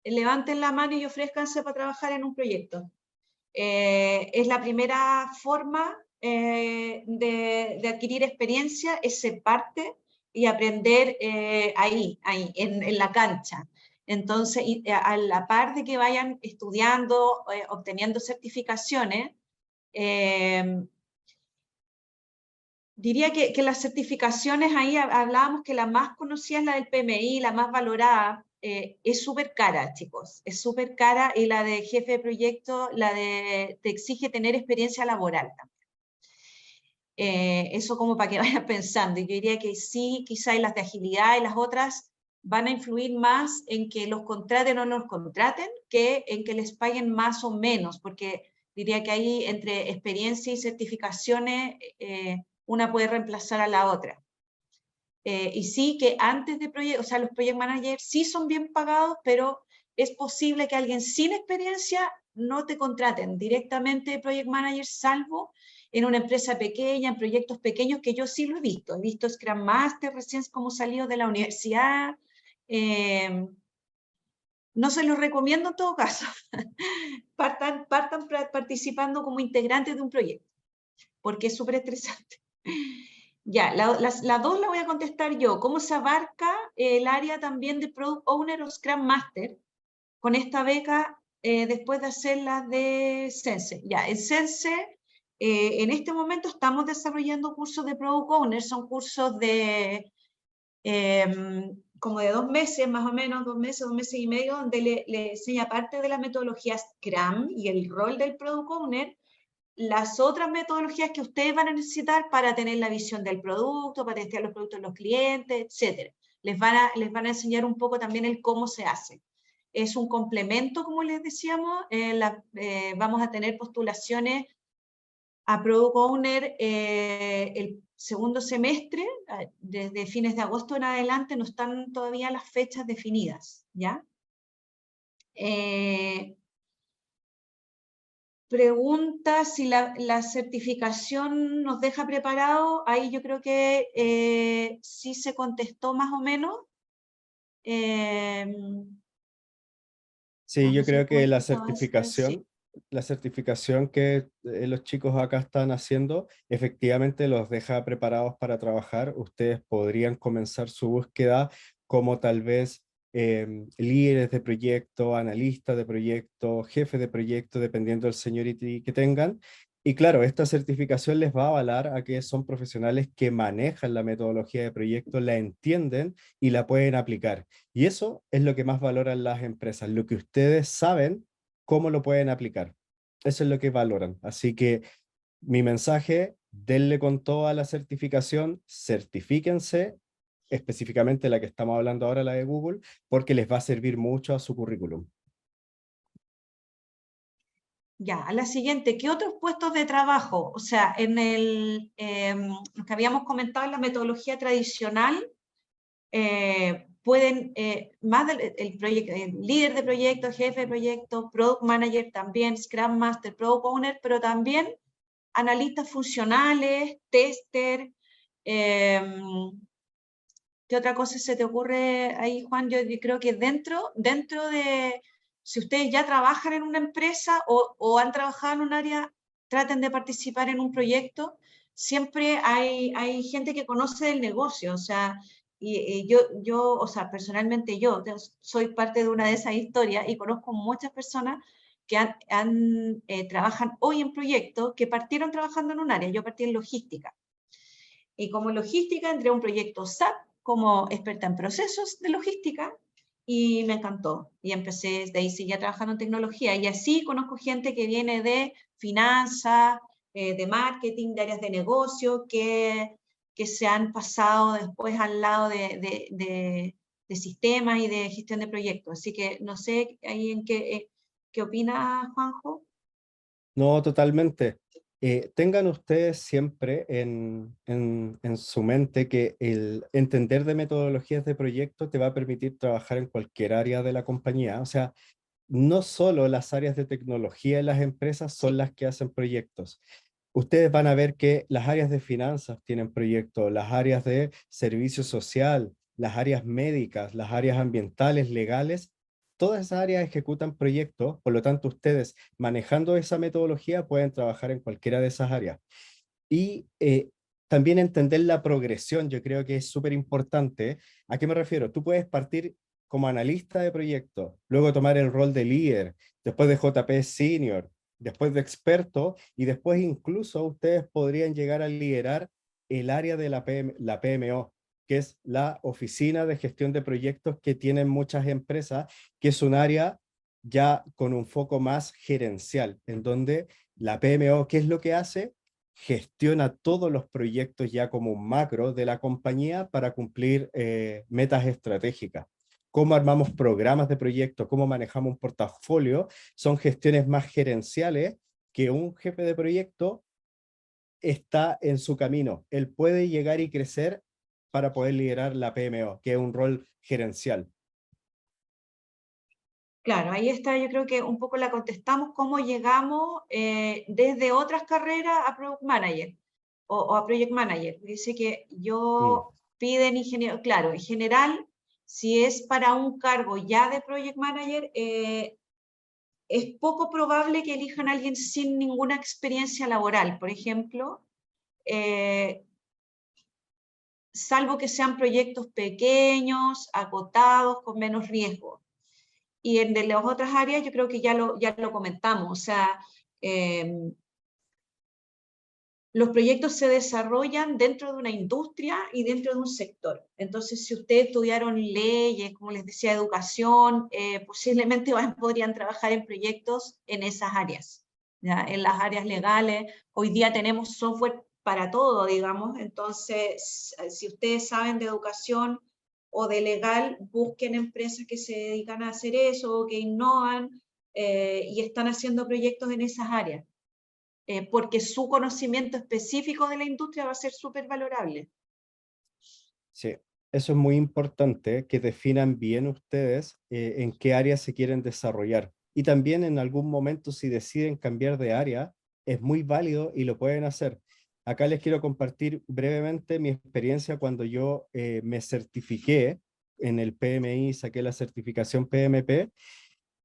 levanten la mano y ofrézcanse para trabajar en un proyecto. Es la primera forma de adquirir experiencia, es ser parte y aprender ahí, en la cancha. Entonces, a la par de que vayan estudiando, obteniendo certificaciones, diría que las certificaciones, ahí hablábamos que la más conocida es la del PMI, la más valorada, es súper cara, chicos, es súper cara, y la de jefe de proyecto, te exige tener experiencia laboral también. Eso como para que vayan pensando. Y yo diría que sí, quizá las de agilidad y las otras van a influir más en que los contraten o no los contraten que en que les paguen más o menos, porque diría que ahí entre experiencia y certificaciones una puede reemplazar a la otra. Y sí que antes de proyecto, o sea, los project managers sí son bien pagados, pero es posible que alguien sin experiencia no te contraten directamente de project manager, salvo en una empresa pequeña, en proyectos pequeños, que yo sí lo he visto. He visto Scrum Master recién como salido de la universidad. No se los recomiendo en todo caso. partan participando como integrantes de un proyecto, porque es súper estresante. Ya, la dos la voy a contestar yo. ¿Cómo se abarca el área también de Product Owner o Scrum Master con esta beca después de hacer la de Sense? Ya, en Sense, en este momento estamos desarrollando cursos de Product Owner, son cursos de como de 2 meses, más o menos, 2 meses y medio, donde le enseña parte de la metodología Scrum y el rol del Product Owner, las otras metodologías que ustedes van a necesitar para tener la visión del producto, para testear los productos de los clientes, etc. Les van a enseñar un poco también el cómo se hace. Es un complemento, como les decíamos, vamos a tener postulaciones a Product Owner el segundo semestre, desde fines de agosto en adelante, no están todavía las fechas definidas, ¿ya? Pregunta si la certificación nos deja preparado. Ahí yo creo que sí se contestó más o menos. Sí, yo No sé creo cómo que estaba sí. la certificación que los chicos acá están haciendo, efectivamente los deja preparados para trabajar. Ustedes podrían comenzar su búsqueda como tal vez líderes de proyecto, analistas de proyecto, jefes de proyecto, dependiendo del seniority que tengan. Y claro, esta certificación les va a avalar a que son profesionales que manejan la metodología de proyecto, la entienden y la pueden aplicar. Y eso es lo que más valoran las empresas, lo que ustedes saben, cómo lo pueden aplicar. Eso es lo que valoran. Así que mi mensaje, denle con toda la certificación, certifíquense, específicamente la que estamos hablando ahora, la de Google, porque les va a servir mucho a su currículum. Ya, a la siguiente, ¿qué otros puestos de trabajo? O sea, en lo que habíamos comentado en la metodología tradicional, pueden, más el líder de proyecto, jefe de proyecto, product manager también, Scrum Master, Product Owner, pero también analistas funcionales, tester. ¿Qué otra cosa se te ocurre ahí, Juan? Yo creo que dentro de, si ustedes ya trabajan en una empresa o han trabajado en un área, traten de participar en un proyecto, siempre hay gente que conoce el negocio, o sea, y yo, o sea, personalmente yo soy parte de una de esas historias y conozco muchas personas que trabajan hoy en proyectos que partieron trabajando en un área. Yo partí en logística. Y como logística entré a un proyecto SAP como experta en procesos de logística y me encantó. Y empecé, de ahí seguía trabajando en tecnología. Y así conozco gente que viene de finanzas, de marketing, de áreas de negocio, que se han pasado después al lado de sistemas y de gestión de proyectos. Así que no sé ahí en qué opina Juanjo. No, totalmente. Tengan ustedes siempre en su mente que el entender de metodologías de proyecto te va a permitir trabajar en cualquier área de la compañía. O sea, no solo las áreas de tecnología en las empresas son Sí. las que hacen proyectos. Ustedes van a ver que las áreas de finanzas tienen proyectos, las áreas de servicio social, las áreas médicas, las áreas ambientales, legales, todas esas áreas ejecutan proyectos, por lo tanto ustedes manejando esa metodología pueden trabajar en cualquiera de esas áreas. Y también entender la progresión, yo creo que es súper importante. ¿A qué me refiero? Tú puedes partir como analista de proyecto, luego tomar el rol de líder, después de JP Senior, después de experto, y después incluso ustedes podrían llegar a liderar el área de la PMO, que es la Oficina de Gestión de Proyectos que tienen muchas empresas, que es un área ya con un foco más gerencial, en donde la PMO, ¿qué es lo que hace? gestiona todos los proyectos ya como un macro de la compañía para cumplir metas estratégicas. Cómo armamos programas de proyectos, cómo manejamos un portafolio, son gestiones más gerenciales que un jefe de proyecto está en su camino. Él puede llegar y crecer para poder liderar la PMO, que es un rol gerencial. Claro, ahí está, yo creo que un poco la contestamos, cómo llegamos desde otras carreras a Product Manager o a Project Manager. Dice que yo piden ingeniero, claro, en general, si es para un cargo ya de Project Manager, es poco probable que elijan a alguien sin ninguna experiencia laboral, por ejemplo, salvo que sean proyectos pequeños, acotados, con menos riesgo. Y en de las otras áreas yo creo que ya lo comentamos, o sea, los proyectos se desarrollan dentro de una industria y dentro de un sector. Entonces, si ustedes estudiaron leyes, como les decía, educación, posiblemente podrían trabajar en proyectos en esas áreas, ¿ya? En las áreas legales. Hoy día tenemos software para todo, digamos. Entonces, si ustedes saben de educación o de legal, busquen empresas que se dedican a hacer eso, que innovan y están haciendo proyectos en esas áreas. Porque su conocimiento específico de la industria va a ser súper valorable. Sí, eso es muy importante, que definan bien ustedes en qué área se quieren desarrollar. Y también en algún momento, si deciden cambiar de área, es muy válido y lo pueden hacer. Acá les quiero compartir brevemente mi experiencia cuando yo me certifiqué en el PMI, saqué la certificación PMP.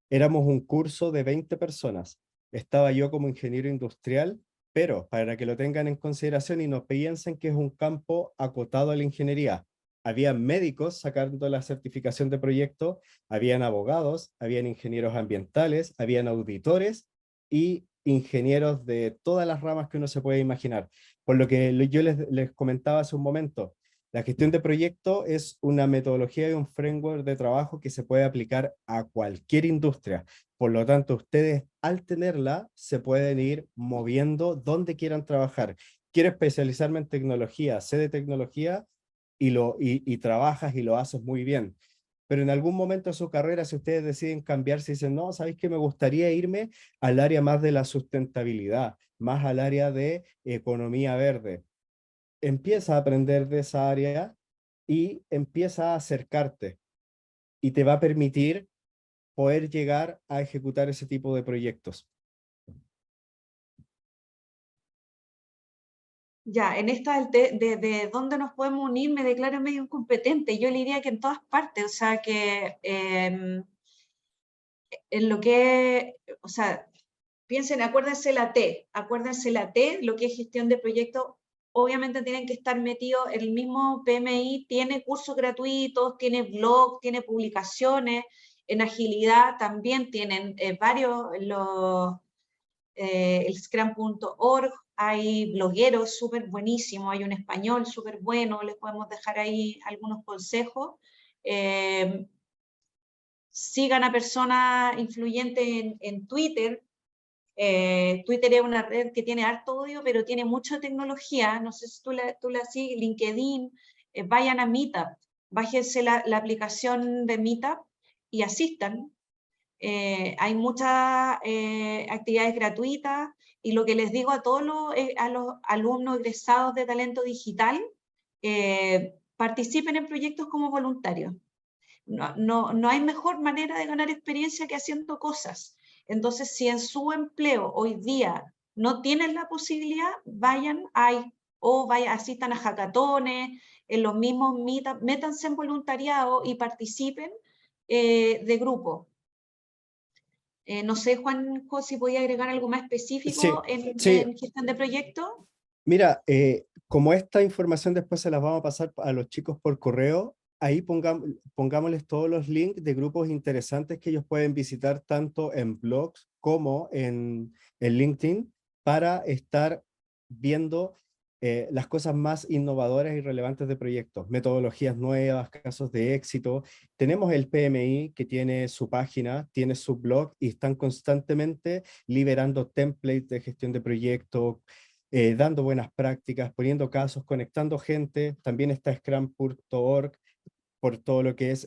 Éramos un curso de 20 personas. Estaba yo como ingeniero industrial, pero para que lo tengan en consideración y no piensen que es un campo acotado a la ingeniería. Habían médicos sacando la certificación de proyecto, habían abogados, habían ingenieros ambientales, habían auditores y ingenieros de todas las ramas que uno se puede imaginar. Por lo que yo les comentaba hace un momento, la gestión de proyecto es una metodología y un framework de trabajo que se puede aplicar a cualquier industria. Por lo tanto, ustedes al tenerla se pueden ir moviendo donde quieran trabajar. Quiero especializarme en tecnología, sé de tecnología y trabajas y lo haces muy bien. Pero en algún momento de su carrera, si ustedes deciden cambiarse y dicen, no, ¿sabéis que me gustaría irme al área más de la sustentabilidad, más al área de economía verde? Empieza a aprender de esa área y empieza a acercarte y te va a permitir poder llegar a ejecutar ese tipo de proyectos. Ya, en esta de dónde nos podemos unir, me declaro medio incompetente. Yo le diría que en todas partes, o sea, que en lo que, o sea, piensen, acuérdense la T, lo que es gestión de proyectos, obviamente tienen que estar metidos, el mismo PMI tiene cursos gratuitos, tiene blog, tiene publicaciones, en agilidad también tienen varios, el scrum.org, hay blogueros súper buenísimos, hay un español súper bueno, les podemos dejar ahí algunos consejos. Sigan a personas influyentes en Twitter. Twitter es una red que tiene harto odio, pero tiene mucha tecnología. No sé si tú la sigues, LinkedIn, vayan a Meetup, bájense la aplicación de Meetup y asistan. Hay muchas actividades gratuitas y lo que les digo a todos a los alumnos egresados de talento digital, participen en proyectos como voluntarios. No hay mejor manera de ganar experiencia que haciendo cosas. Entonces, si en su empleo hoy día no tienen la posibilidad, asistan a hackatones, en los mismos métanse en voluntariado y participen de grupo. No sé, Juanjo, si podía agregar algo más específico Sí, en sí. gestión de proyectos. Mira, como esta información después se las vamos a pasar a los chicos por correo, ahí pongámosles todos los links de grupos interesantes que ellos pueden visitar tanto en blogs como en LinkedIn para estar viendo las cosas más innovadoras y relevantes de proyectos, metodologías nuevas, casos de éxito. Tenemos el PMI que tiene su página, tiene su blog y están constantemente liberando templates de gestión de proyectos, dando buenas prácticas, poniendo casos, conectando gente. También está Scrum.org por todo lo que es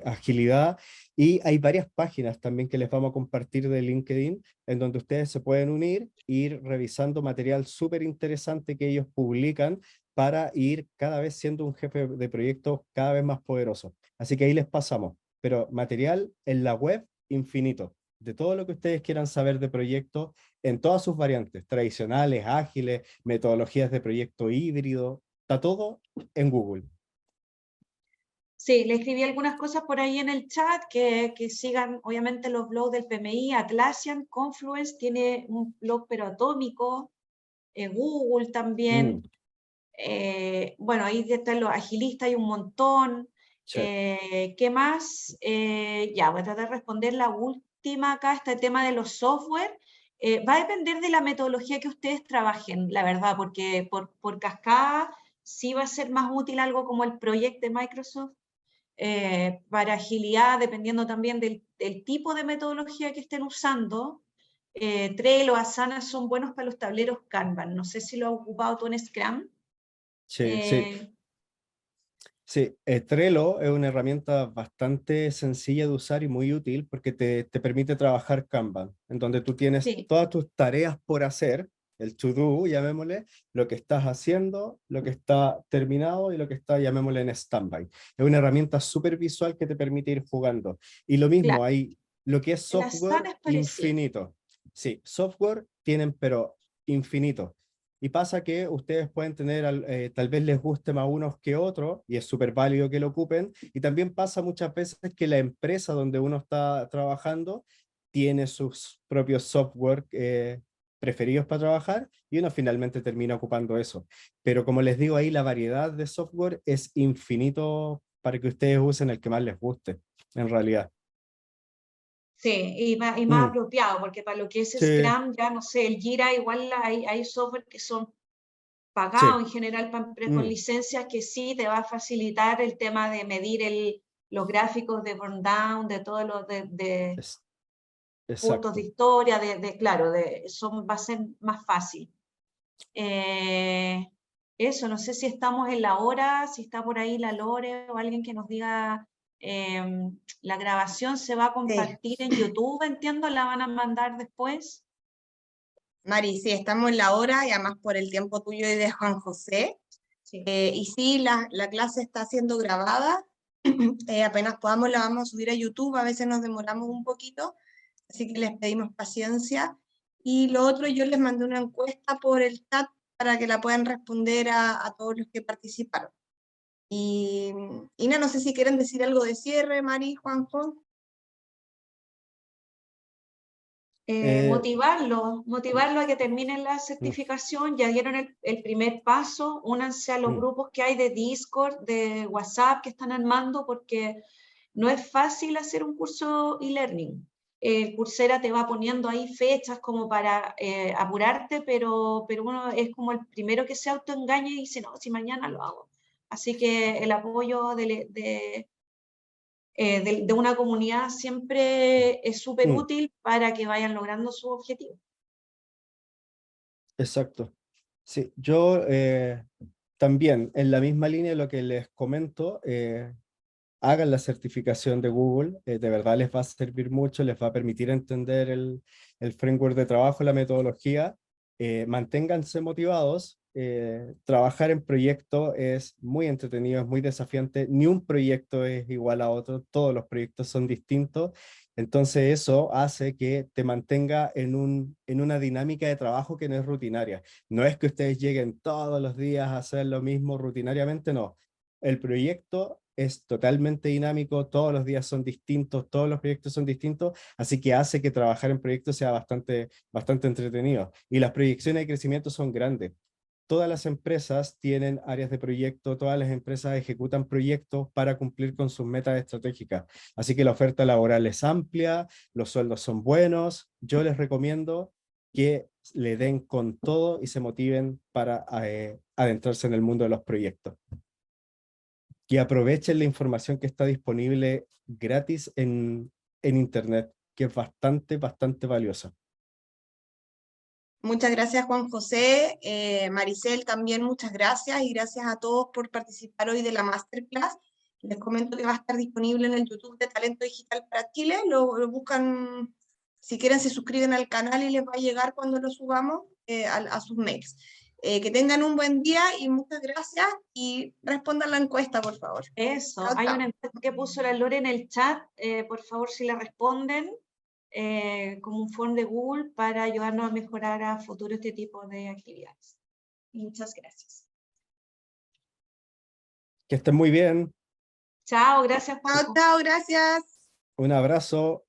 agilidad, y hay varias páginas también que les vamos a compartir de LinkedIn, en donde ustedes se pueden unir, ir revisando material súper interesante que ellos publican para ir cada vez siendo un jefe de proyecto cada vez más poderoso. Así que ahí les pasamos, pero material en la web infinito, de todo lo que ustedes quieran saber de proyectos en todas sus variantes, tradicionales, ágiles, metodologías de proyecto híbrido, está todo en Google. Sí, le escribí algunas cosas por ahí en el chat, que sigan obviamente los blogs del PMI, Atlassian, Confluence, tiene un blog pero atómico, Google también, bueno, ahí están los agilistas, hay un montón. Sí. ¿Qué más? Ya, voy a tratar de responder la última acá, este tema de los software. Va a depender de la metodología que ustedes trabajen, la verdad, porque por cascada sí va a ser más útil algo como el proyecto de Microsoft. Para agilidad, dependiendo también del tipo de metodología que estén usando. Trello, Asana son buenos para los tableros Kanban. No sé si lo has ocupado tú en Scrum. Sí, sí. Sí, Trello es una herramienta bastante sencilla de usar y muy útil porque te permite trabajar Kanban, en donde tú tienes Sí, todas tus tareas por hacer, el to-do, llamémosle, lo que estás haciendo, lo que está terminado y lo que está, llamémosle, en stand-by. Es una herramienta súper visual que te permite ir jugando. Y lo mismo, claro. hay lo que es El Asana software es parecido. infinito. Sí, software tienen, pero infinito. Y pasa que ustedes pueden tener, tal vez les guste más unos que otros, y es súper válido que lo ocupen. Y también pasa muchas veces que la empresa donde uno está trabajando tiene sus propios software preferidos para trabajar, y uno finalmente termina ocupando eso. Pero como les digo ahí, la variedad de software es infinito para que ustedes usen el que más les guste, en realidad. Sí, y más Mm, apropiado, porque para lo que es sí, Scrum, ya no sé, el Jira igual hay software que son pagados sí, en general con mm, licencias, que sí te va a facilitar el tema de medir los gráficos de burn down, de todos los de es, puntos de exacto. historia, claro, va a ser más fácil. Eso, no sé si estamos en la hora, si está por ahí la Lore o alguien que nos diga, la grabación se va a Sí. compartir en YouTube, entiendo, la van a mandar después. Mari, sí, estamos en la hora y además por el tiempo tuyo y de Juan José. Sí. Y sí, la clase está siendo grabada. Apenas podamos la vamos a subir a YouTube, a veces nos demoramos un poquito, así que les pedimos paciencia. Y lo otro, yo les mandé una encuesta por el chat para que la puedan responder a todos los que participaron. Y Ina, no sé si quieren decir algo de cierre, Mari, Juanjo. Eh, Motivarlo a que terminen la mm, certificación, ya dieron el primer paso, únanse a los mm. grupos que hay de Discord, de WhatsApp que están armando, porque no es fácil hacer un curso e-learning. Coursera te va poniendo ahí fechas como para apurarte, pero uno es como el primero que se autoengaña y dice, no, si mañana lo hago. Así que el apoyo de una comunidad siempre es súper Mm, útil para que vayan logrando su objetivo. exacto. Sí, yo también, en la misma línea de lo que les comento, hagan la certificación de Google, de verdad les va a servir mucho, les va a permitir entender el framework de trabajo, la metodología. Manténganse motivados. Trabajar en proyectos es muy entretenido, es muy desafiante. Ni un proyecto es igual a otro, todos los proyectos son distintos. Entonces eso hace que te mantenga en una dinámica de trabajo que no es rutinaria. No es que ustedes lleguen todos los días a hacer lo mismo rutinariamente, no. El proyecto es totalmente dinámico, todos los días son distintos, todos los proyectos son distintos, así que hace que trabajar en proyectos sea bastante entretenido. Y las proyecciones de crecimiento son grandes. Todas las empresas tienen áreas de proyecto, todas las empresas ejecutan proyectos para cumplir con sus metas estratégicas. Así que la oferta laboral es amplia, los sueldos son buenos. Yo les recomiendo que le den con todo y se motiven para adentrarse en el mundo de los proyectos. Que aprovechen la información que está disponible gratis en Internet, que es bastante valiosa. Muchas gracias, Juan José. Maricel, también muchas gracias y gracias a todos por participar hoy de la Masterclass. Les comento que va a estar disponible en el YouTube de Talento Digital para Chile. Lo buscan, si quieren se suscriben al canal y les va a llegar cuando lo subamos a sus mails. Que tengan un buen día y muchas gracias y respondan la encuesta, por favor. Eso, Chao, hay chao. una encuesta que puso la Lore en el chat, por favor si la responden, como un form de Google para ayudarnos a mejorar a futuro este tipo de actividades. Muchas gracias. Que estén muy bien. Chao, gracias Juanjo. Chao, chao, gracias. Un abrazo.